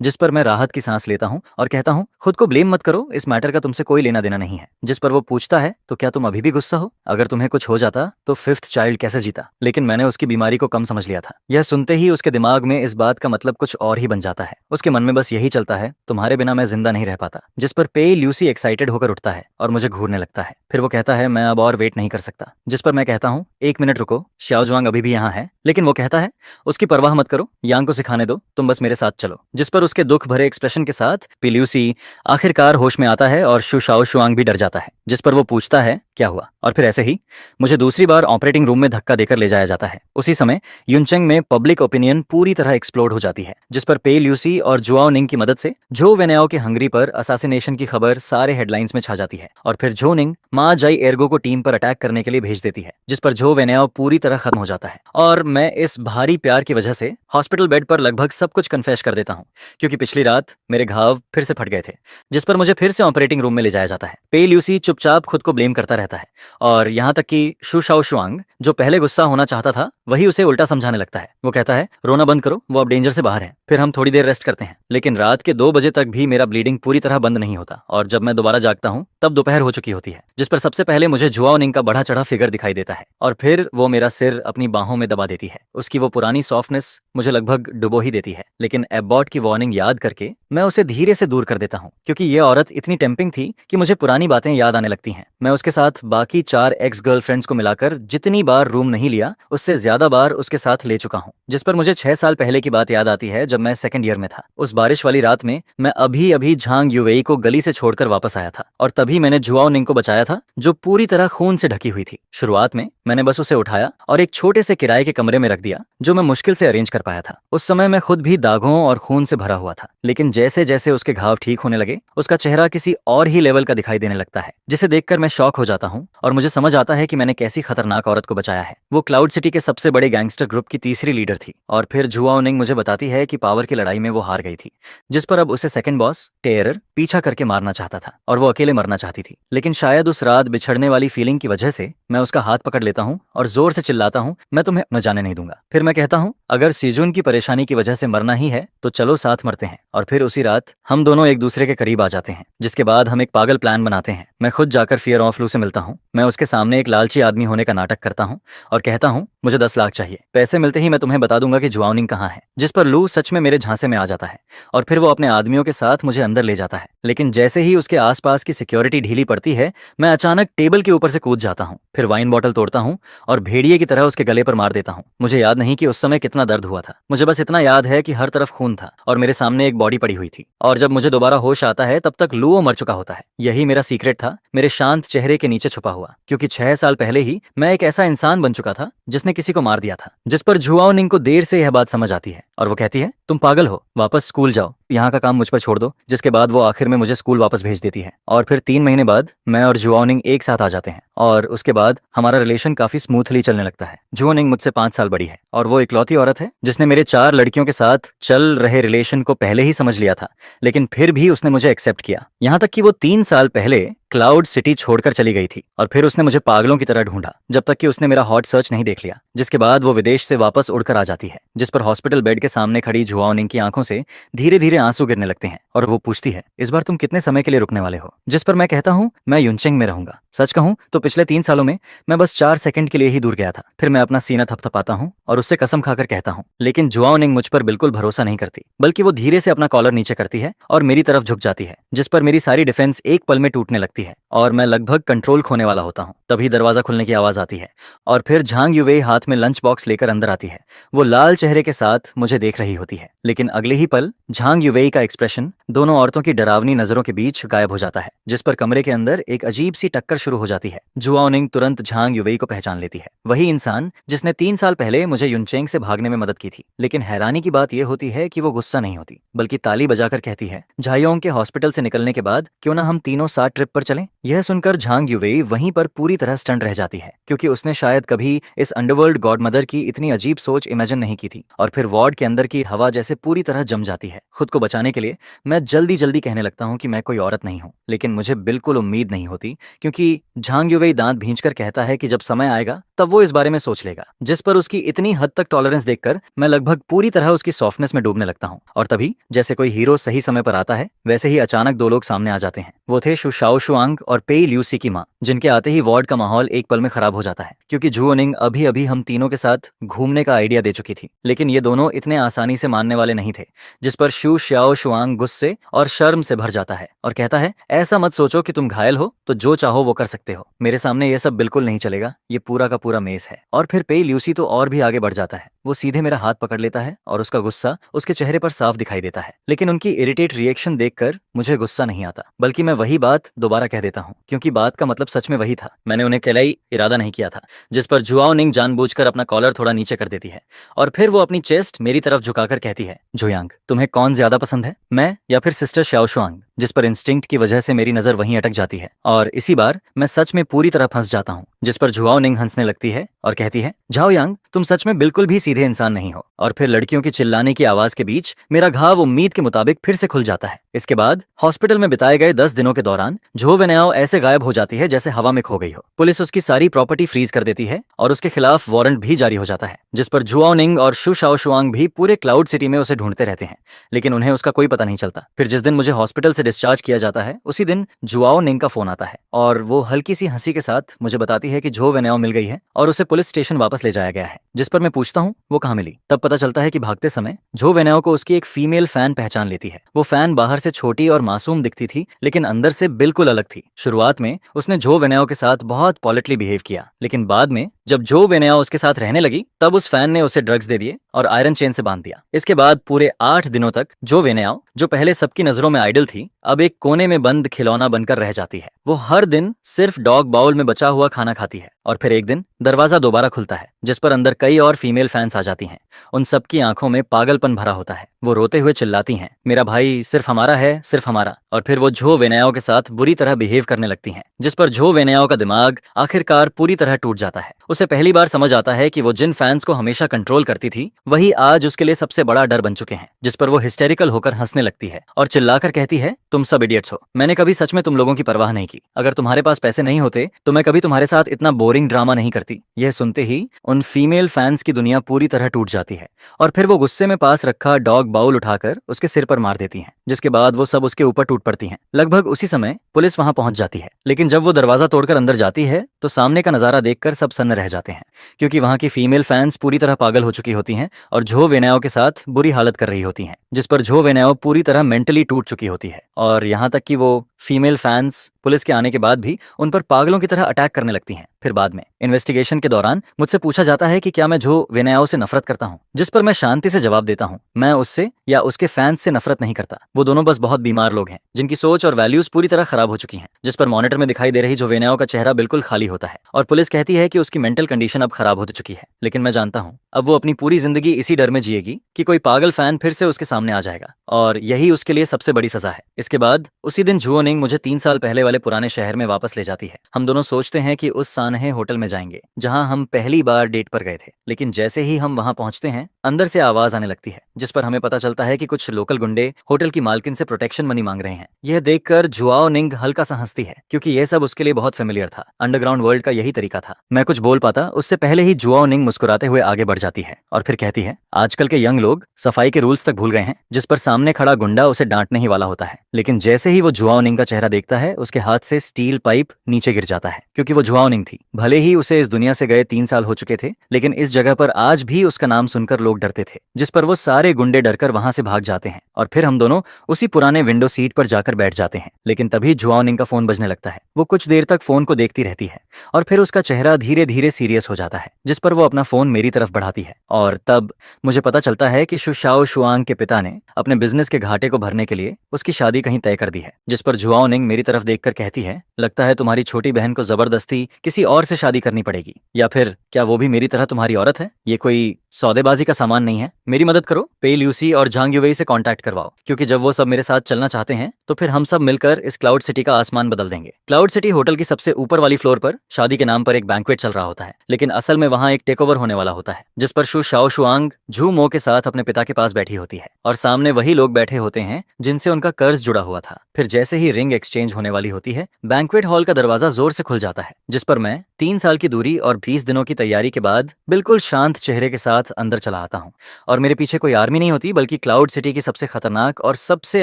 जिस पर मैं राहत की सांस लेता हूँ और कहता हूँ, खुद को ब्लेम मत करो, इस मैटर का तुमसे कोई लेना देना नहीं है। जिस पर वो पूछता है, तो क्या तुम अभी भी गुस्सा हो? अगर तुम्हें कुछ हो जाता तो 5th चाइल्ड कैसे जीता? लेकिन मैंने उसकी बीमारी को कम समझ लिया था। यह सुनते ही उसके दिमाग में इस बात का मतलब कुछ और ही बन जाता है। उसके मन में बस यही चलता है, तुम्हारे बिना मैं जिंदा नहीं रह पाता। जिस पर पेई ल्यूसी एक्साइटेड होकर उठता है और मुझे घूरने लगता है। फिर वो कहता है, मैं अब और वेट नहीं कर सकता। जिस पर मैं कहता हूँ, 1 मिनट रुको, शाओजुआंग अभी भी यहाँ है। लेकिन वो कहता है, उसकी परवाह मत करो, यांग को सिखाने दो, तुम बस मेरे साथ चलो। जिस पर उसके दुख भरे एक्सप्रेशन के साथ पी ल्यूसी आखिरकार होश में आता है और शू शाओशुआंग भी डर जाता है। जिस पर वो पूछता है, क्या हुआ? और फिर ऐसे ही मुझे दूसरी बार ऑपरेटिंग रूम में धक्का देकर ले जाया जाता है। उसी समय युनचेंग में पब्लिक ओपिनियन पूरी तरह एक्सप्लोड हो जाती है, जिस पर पेई ल्यूसी और जुआओ निंग की मदद से झो वेनाओ के हंगरी पर असासिनेशन की खबर सारे हेडलाइंस में छा जाती है। और फिर झो निंग मा जाई एर्गो को टीम पर अटैक करने के लिए भेज देती है, जिस पर झो वेनाओ पूरी तरह खत्म हो जाता है। और मैं इस भारी प्यार की वजह से हॉस्पिटल बेड पर लगभग सब कुछ कन्फेस कर देता हूँ, क्योंकि पिछली रात मेरे घाव फिर से फट गए थे। जिस पर मुझे फिर से ऑपरेटिंग रूम में ले जाया जाता है। पेई ल्यूसी चुपचाप खुद को ब्लेम करता रहता है और यहाँ तक कि शू शाओशुआंग, जो पहले गुस्सा होना चाहता था, वही उसे उल्टा समझाने लगता है। वो कहता है, रोना बंद करो, वो अब डेंजर से बाहर है, फिर हम थोड़ी देर रेस्ट करते हैं। लेकिन रात के 2 बजे तक भी मेरा ब्लीडिंग पूरी तरह बंद नहीं होता और जब मैं दोबारा जागता हूँ तब दोपहर हो चुकी होती है। जिस पर सबसे पहले मुझे जुआओ निंग का बढ़ा चढ़ा फिगर दिखाई देता है और फिर वो मेरा सिर अपनी बाहों में दबा देती है। उसकी वो पुरानी सॉफ्टनेस मुझे लगभग डुबो ही देती है। लेकिन एबॉट की वार्निंग याद करके मैं उसे धीरे से दूर कर देता हूँ, क्योंकि ये औरत इतनी टेम्पिंग थी कि मुझे पुरानी बातें याद आने लगती हैं। मैं उसके साथ बाकी 4 एक्स गर्लफ्रेंड्स को मिलाकर जितनी बार रूम नहीं लिया, उससे ज्यादा बार उसके साथ ले चुका हूँ। जिस पर मुझे 6 साल पहले की बात याद आती है, जब मैं 2nd ईयर में था। उस बारिश वाली रात में मैं अभी अभी झांग युवेई को गली से छोड़कर वापस आया था और तभी मैंने जुआओ निंग को बचाया था, जो पूरी तरह खून से ढकी हुई थी। शुरुआत में मैंने बस उसे उठाया और एक छोटे से किराए के कमरे में रख दिया, जो मैं मुश्किल से अरेंज कर पाया था। उस समय मैं खुद भी दागों और खून से भरा हुआ था। लेकिन जैसे जैसे उसके घाव ठीक होने लगे, उसका चेहरा किसी और ही लेवल का दिखाई देने लगता है, जिसे देखकर मैं शॉक हो जाता हूँ और मुझे समझ आता है कि मैंने कैसी खतरनाक औरत को बचाया है। वो क्लाउड सिटी के सबसे बड़े गैंगस्टर ग्रुप की तीसरी लीडर थी। और फिर जुआओ निंग मुझे बताती है कि पावर की लड़ाई में वो हार गई थी, जिस पर अब उसे सेकंड बॉस टेरर पीछा करके मारना चाहता था और वो अकेले मरना चाहती थी। लेकिन शायद उस रात बिछड़ने वाली फीलिंग की वजह से मैं उसका हाथ पकड़ लेता हूँ और जोर से चिल्लाता हूँ, मैं तुम्हें न जाने नहीं दूंगा। फिर मैं कहता हूँ, अगर सीजुन की परेशानी की वजह से मरना ही है तो चलो साथ मरते हैं। और फिर उसी रात हम दोनों एक दूसरे के करीब आ जाते हैं, जिसके बाद हम एक पागल प्लान बनाते हैं। मैं खुद जाकर फियर ऑफ लू से मिलता हूँ। मैं उसके सामने एक लालची आदमी होने का नाटक करता हूँ और कहता हूँ मुझे 10 लाख चाहिए, पैसे मिलते ही मैं तुम्हें बता दूंगा कि जुआओनिंग कहाँ है। जिस पर लू सच में मेरे झांसे में आ जाता है और फिर वो अपने आदमियों के साथ मुझे अंदर ले जाता है। लेकिन जैसे ही उसके आसपास की सिक्योरिटी ढीली पड़ती है, मैं अचानक टेबल के ऊपर से कूद जाता हूँ, फिर वाइन बॉटल तोड़ता हूँ और भेड़िए की तरह उसके गले पर मार देता हूँ। मुझे याद नहीं कि उस समय कितना दर्द हुआ था, मुझे बस इतना याद है कि हर तरफ खून था और मेरे सामने एक बॉडी पड़ी हुई थी। और जब मुझे दोबारा होश आता है तब तक लुओ मर चुका होता है। यही मेरा सीक्रेट था, मेरे शांत चेहरे के नीचे छुपा हुआ, क्योंकि 6 साल पहले ही मैं एक ऐसा इंसान बन चुका था जिसने किसी को मार दिया था। जिस पर जुआओनिंग को देर से यह बात समझ आती है और वो कहती है तुम पागल हो, वापस स्कूल जाओ, यहाँ का काम मुझ पर छोड़ दो। जिसके बाद वो आखिर में मुझे स्कूल वापस भेज देती है और फिर 3 महीने बाद मैं और जुआओनिंग एक साथ आ जाते हैं और उसके बाद हमारा रिलेशन काफी स्मूथली चलने लगता है। जुआओनिंग मुझसे 5 साल बड़ी है और वो इकलौती औरत है जिसने मेरे 4 लड़कियों के साथ चल रहे रिलेशन को पहले ही समझ लिया था, लेकिन फिर भी उसने मुझे एक्सेप्ट किया। यहाँ तक कि वो 3 साल पहले क्लाउड सिटी छोड़कर चली गई थी और फिर उसने मुझे पागलों की तरह ढूंढा जब तक कि उसने मेरा हॉट सर्च नहीं देख लिया। जिसके बाद वो विदेश से वापस उड़कर आ जाती है, जिस पर हॉस्पिटल बेड के सामने खड़ी जुआओनिंग की आंखों से धीरे धीरे आंसू गिरने लगते हैं और वो पूछती है इस बार तुम कितने समय के लिए रुकने वाले हो। जिस पर मैं कहता हूँ मैं युनचेंग में रहूंगा। सच कहूँ तो पिछले 3 सालों में मैं बस 4 सेकंड के लिए ही दूर गया था। फिर मैं अपना सीना थपथपाता हूँ और उससे कसम खाकर कहता हूँ, लेकिन जुआओनिंग मुझ पर बिल्कुल भरोसा नहीं करती, बल्कि वो धीरे से अपना कॉलर नीचे करती है और मेरी तरफ झुक जाती है, जिस पर मेरी सारी डिफेंस एक पल में टूटने लगती है और मैं लगभग कंट्रोल खोने वाला होता हूँ। तभी दरवाजा खुलने की आवाज आती है और फिर झांग युवेई हाथ में लंच बॉक्स लेकर अंदर आती है। वो लाल चेहरे के साथ मुझे देख रही होती है, लेकिन अगले ही पल झांग युवेई का एक्सप्रेशन दोनों औरतों की डरावनी नजरों के बीच गायब हो जाता है, जिस पर कमरे के अंदर एक अजीब सी टक्कर शुरू हो जाती है। जुआओनिंग तुरंत झांग युवेई को पहचान लेती है, वही इंसान जिसने 3 साल पहले मुझे युनचेंग से भागने में मदद की थी। लेकिन हैरानी की बात यह होती है कि वो गुस्सा नहीं होती, बल्कि ताली बजाकर कहती है झायोंग के हॉस्पिटल से निकलने के बाद क्यों ना हम तीनों साथ ट्रिप पर चलें। यह सुनकर झांग युवेई वहीं पर पूरी तरह स्टंट रह जाती है, क्योंकि उसने शायद कभी इस अंडरवर्ल्ड गॉडमदर की इतनी अजीब सोच इमेजिन नहीं की थी। और फिर वार्ड के अंदर की हवा जैसे पूरी तरह जम जाती है। खुद को बचाने के लिए मैं जल्दी जल्दी कहने लगता हूँ कि मैं कोई औरत नहीं हूँ, लेकिन मुझे बिल्कुल उम्मीद नहीं होती, क्योंकि झांग युवेई दांत भींचकर कहता है कि जब समय आएगा तब वो इस बारे में सोच लेगा। जिस पर उसकी इतनी हद तक टॉलरेंस देखकर मैं लगभग पूरी तरह उसकी सॉफ्टनेस में डूबने लगता हूँ। और तभी जैसे कोई हीरो सही समय पर आता है, वैसे ही अचानक 2 लोग सामने आ जाते हैं। वो थे शु शाओशुआंग और पेई ल्यूसी की माँ, जिनके आते ही वार्ड का माहौल एक पल में खराब हो जाता है, क्योंकि जुओनिंग अभी अभी हम तीनों के साथ घूमने का आइडिया दे चुकी थी। लेकिन ये दोनों इतने आसानी से मानने वाले नहीं थे, जिस पर शु शाओशुआंग गुस्से और शर्म से भर जाता है और कहता है ऐसा मत सोचो कि तुम घायल हो तो जो चाहो वो कर सकते हो, मेरे सामने ये सब बिल्कुल नहीं चलेगा, ये पूरा का पूरा मेस है। और फिर पेई ल्यूसी तो और भी आगे बढ़ जाता है, वो सीधे मेरा हाथ पकड़ लेता है और उसका गुस्सा उसके चेहरे पर साफ दिखाई देता है। लेकिन उनकी इरिटेट रिएक्शन देखकर मुझे गुस्सा नहीं आता, बल्कि मैं वही बात दोबारा कह देता हूँ, क्योंकि बात का मतलब सच में वही था। मैंने उन्हें कहलाई इरादा नहीं किया था। जिस पर जुआओनिंग जानबूझकर अपना कॉलर थोड़ा नीचे कर देती है और फिर वो अपनी चेस्ट मेरी तरफ झुकाकर कहती है जुयांग, तुम्हें कौन ज्यादा पसंद है, मैं या फिर सिस्टर शाओशुआंग। जिस पर इंस्टिंक्ट की वजह से मेरी नजर वहीं अटक जाती है और इसी बार मैं सच में पूरी तरह फंस जाता हूँ। जिस पर जुआओनिंग हंसने लगती है और कहती है झाओ यांग, तुम सच में बिल्कुल भी सीधे इंसान नहीं हो। और फिर लड़कियों की चिल्लाने की आवाज के बीच मेरा घाव उम्मीद के मुताबिक फिर से खुल जाता है। इसके बाद हॉस्पिटल में बिताए गए 10 दिनों के दौरान झो वेनाओ ऐसे गायब हो जाती है जैसे हवा में खो गई हो। पुलिस उसकी सारी प्रॉपर्टी फ्रीज कर देती है और उसके खिलाफ वारंट भी जारी हो जाता है, जिस पर जुआओनिंग और शु शाओशुआंग भी पूरे क्लाउड सिटी में उसे ढूंढते रहते हैं, लेकिन उन्हें उसका कोई पता नहीं चलता। फिर जिस दिन मुझे हॉस्पिटल से डिस्चार्ज किया जाता है, उसी दिन जुआओनिंग का फोन आता है और वो हल्की सी हंसी के साथ मुझे बताती है कि झो वेनाओ मिल गई है और उसे पुलिस स्टेशन वापस ले जाया गया है। जिस पर मैं पूछता हूँ वो कहाँ मिली। तब पता चलता है कि भागते समय झो वेनाओ को उसकी एक फीमेल फैन पहचान लेती है। वो फैन बाहर से छोटी और मासूम दिखती थी, लेकिन अंदर से बिल्कुल अलग थी। शुरुआत में उसने झो वेनाओ के साथ बहुत पॉलिटली बिहेव किया, लेकिन बाद में जब झो वेनाओ उसके साथ रहने लगी तब उस फैन ने उसे ड्रग्स दे दिए और आयरन चेन से बांध दिया। इसके बाद पूरे 8 दिनों तक झो वेनाओ, जो पहले सबकी नजरों में आइडल थी, अब एक कोने में बंद खिलौना बनकर रह जाती है। वो हर दिन सिर्फ डॉग बाउल में बचा हुआ खाना खाती है और फिर एक दिन दरवाजा दोबारा खुलता है, जिस पर अंदर कई और फीमेल फैंस आ जाती हैं। उन सबकी आंखों में पागलपन भरा होता है। वो रोते हुए चिल्लाती हैं मेरा भाई सिर्फ हमारा है, सिर्फ हमारा। और फिर वो झो वेनाओ के साथ बुरी तरह बिहेव करने लगती हैं, जिस पर झो वेनाओ का दिमाग आखिरकार पूरी तरह टूट जाता है। उसे पहली बार समझ आता है कि वो जिन फैंस को हमेशा कंट्रोल करती थी वही आज उसके लिए सबसे बड़ा डर बन चुके हैं। जिस पर वो हिस्टेरिकल होकर हंसने लगती है और चिल्लाकर कहती है तुम सब इडियट्स हो। मैंने कभी सच में तुम लोगों की परवाह नहीं की। अगर तुम्हारे पास पैसे नहीं होते तो मैं कभी तुम्हारे साथ इतना बोरिंग ड्रामा नहीं करती। यह सुनते ही उन फीमेल फैंस की दुनिया पूरी तरह टूट जाती है और फिर वो गुस्से में पास रखा डॉग बाउल उठाकर उसके सिर पर मार देती हैं, जिसके बाद वो सब उसके ऊपर टूट पड़ती हैं। लगभग उसी समय पुलिस वहां पहुंच जाती है, लेकिन जब वो दरवाजा तोड़कर अंदर जाती है तो सामने का नजारा देखकर सब सन्न रह जाते हैं, क्योंकि वहां की फीमेल फैंस पूरी तरह पागल हो चुकी होती हैं और झो वेनाओ के साथ बुरी हालत कर रही होती हैं, जिस पर झो वेनाओ पूरी तरह मेंटली टूट चुकी होती है। और यहाँ तक कि वो फीमेल फैंस पुलिस के आने के बाद भी उन पर पागलों की तरह अटैक करने लगती हैं। फिर बाद में इन्वेस्टिगेशन के दौरान मुझसे पूछा जाता है कि क्या मैं झो वेनाओ से नफरत करता हूँ, जिस पर मैं शांति से जवाब देता हूँ, मैं उससे या उसके फैंस से नफरत नहीं करता। वो दोनों बस बहुत बीमार लोग हैं जिनकी सोच और वैल्यूज पूरी तरह खराब हो चुकी हैं। जिस पर मॉनिटर में दिखाई दे रही झो वेनाओ का चेहरा बिल्कुल खाली होता है और पुलिस कहती है कि उसकी मेंटल कंडीशन अब खराब हो चुकी है। लेकिन मैं जानता हूँ अब वो अपनी पूरी जिंदगी इसी डर में जिएगी कि कोई पागल फैन फिर से उसके सामने आ जाएगा और यही उसके लिए सबसे बड़ी सजा है। इसके बाद उसी दिन झुओ निंग मुझे 3 साल पहले वाले पुराने शहर में वापस ले जाती है। हम दोनों सोचते हैं कि उस सानहे होटल में जाएंगे जहां हम पहली बार डेट पर गए थे, लेकिन जैसे ही हम वहां पहुंचते हैं अंदर से आवाज आने लगती है, जिस पर हमें पता चलता है कि कुछ लोकल गुंडे होटल की मालकिन से प्रोटेक्शन मनी मांग रहे हैं। यह देखकर झुआओ निंग हल्का सा हंसती है, क्योंकि यह सब उसके लिए बहुत फेमिलियर था। अंडरग्राउंड वर्ल्ड का यही तरीका था। मैं कुछ बोल पाता उससे पहले ही झुआओ निंग मुस्कुराते हुए आगे बढ़ जाती है और फिर कहती है, आजकल के यंग लोग सफाई के रूल्स तक भूल गए हैं। जिस पर सामने खड़ा गुंडा उसे डांटने ही वाला होता है, लेकिन जैसे ही वो झुआओ निंग का चेहरा देखता है उसके हाथ से स्टील पाइप नीचे गिर जाता है, क्योंकि वो झुआओ निंग थी। भले ही उसे इस दुनिया से गए 3 साल हो चुके थे, लेकिन इस जगह पर आज भी उसका नाम सुनकर लोग डरते थे। जिस पर वो सारे गुंडे डरकर वहां से भाग जाते हैं और फिर हम दोनों उसी पुराने विंडो सीट पर जाकर बैठ जाते हैं। लेकिन तभी झुआओ निंग का फोन बजने लगता है। वो कुछ देर तक फोन को देखती रहती है और फिर उसका चेहरा धीरे धीरे सीरियस हो जाता है, जिस पर वो अपना फोन मेरी तरफ बढ़ाती है और तब मुझे पता चलता है कि शुशाओ शुआंग के पिता ने अपने बिजनेस के घाटे को भरने के लिए उसकी शादी कहीं तय कर दी है। जिस पर झुआओ निंग मेरी तरफ देखकर कहती है, लगता है तुम्हारी छोटी बहन को जबरदस्ती किसी और से शादी करनी पड़ेगी, या फिर क्या वो भी मेरी तरह तुम्हारी औरत है? ये कोई सौदेबाजी का सामान नहीं है। मेरी मदद करो, पे ल्यूसी और झांग युवेई से कांटेक्ट करवाओ, क्योंकि जब वो सब मेरे साथ चलना चाहते हैं तो फिर हम सब मिलकर इस क्लाउड सिटी का आसमान बदल देंगे। क्लाउड सिटी होटल की सबसे ऊपर वाली फ्लोर पर शादी के नाम पर एक बैंक्वेट चल रहा होता है, लेकिन असल में वहाँ एक टेक ओवर होने वाला होता है, जिस पर शु शाओ शुआंग झू मो के साथ अपने पिता के पास बैठी होती है और सामने वही लोग बैठे होते हैं जिनसे उनका कर्ज जुड़ा हुआ था। फिर जैसे ही रिंग एक्सचेंज होने वाली होती है, बैंक्वेट हॉल का दरवाजा जोर से खुल जाता है, जिस पर मैं 3 साल की दूरी और 20 दिनों की तैयारी के बाद बिल्कुल शांत चेहरे के साथ अंदर चला आता हूँ। और मेरे पीछे कोई आर्मी नहीं होती, बल्कि क्लाउड सिटी की सबसे खतरनाक और सबसे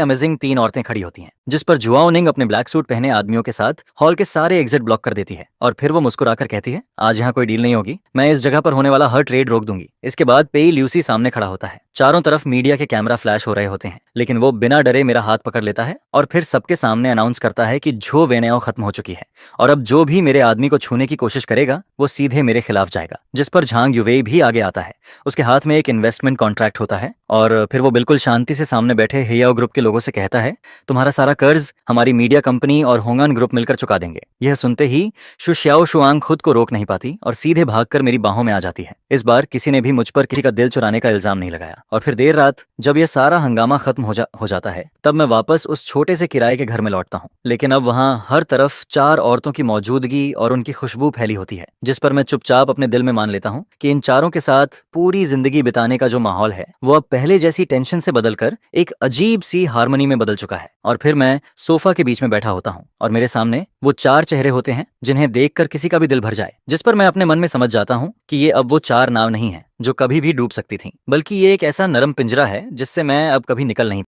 अमेजिंग 3 औरतें खड़ी होती हैं, जिस पर जुआओ निंग अपने ब्लैक सूट पहने आदमियों के साथ हॉल के सारे एग्जिट ब्लॉक कर देती है और फिर वो मुस्कुराकर कहती है, आज यहाँ कोई डील नहीं होगी, मैं इस जगह पर होने वाला हर ट्रेड रोक दूंगी। इसके बाद पेई ल्यूसी सामने खड़ा होता है। चारों तरफ मीडिया के कैमरा फ्लैश हो रहे होते हैं, लेकिन वो बिना डरे मेरा हाथ पकड़ लेता है और फिर सबके सामने अनाउंस करता है कि झो वेनेओ खत्म हो चुकी है और अब जो भी मेरे आदमी को छूने की कोशिश करेगा वो सीधे मेरे खिलाफ जाएगा। जिस पर झांग युवेई भी आगे आता है। उसके हाथ में एक इन्वेस्टमेंट कॉन्ट्रैक्ट होता है और फिर वो बिल्कुल शांति से सामने बैठे हेयाओ ग्रुप के लोगों से कहता है, तुम्हारा सारा कर्ज हमारी मीडिया कंपनी और होंगन ग्रुप मिलकर चुका देंगे। यह सुनते ही शुश्याओ शुआंग खुद को रोक नहीं पाती और सीधे भागकर मेरी बाहों में आ जाती है। इस बार किसी ने भी मुझ पर किसी का दिल चुराने का इल्जाम नहीं लगाया और फिर देर रात जब यह सारा हंगामा खत्म हो जाता है, तब मैं वापस उस छोटे से किराए के घर में लौटता हूँ। लेकिन अब वहाँ हर तरफ 4 औरतों की मौजूदगी और उनकी खुशबू फैली होती है, जिस पर मैं चुपचाप अपने दिल में मान लेता हूँ कि इन चारों के साथ पूरी जिंदगी बिताने का जो माहौल है वो अब पहले जैसी टेंशन से बदलकर एक अजीब सी हार्मनी में बदल चुका है। और फिर मैं सोफा के बीच में बैठा होता हूँ और मेरे सामने वो 4 चेहरे होते हैं जिन्हें देखकर किसी का भी दिल भर जाए, जिस पर मैं अपने मन में समझ जाता हूँ कि ये अब वो 4 नाव नहीं है जो कभी भी डूब सकती थी, बल्कि ये एक ऐसा नरम पिंजरा है जिससे मैं अब कभी निकल नहीं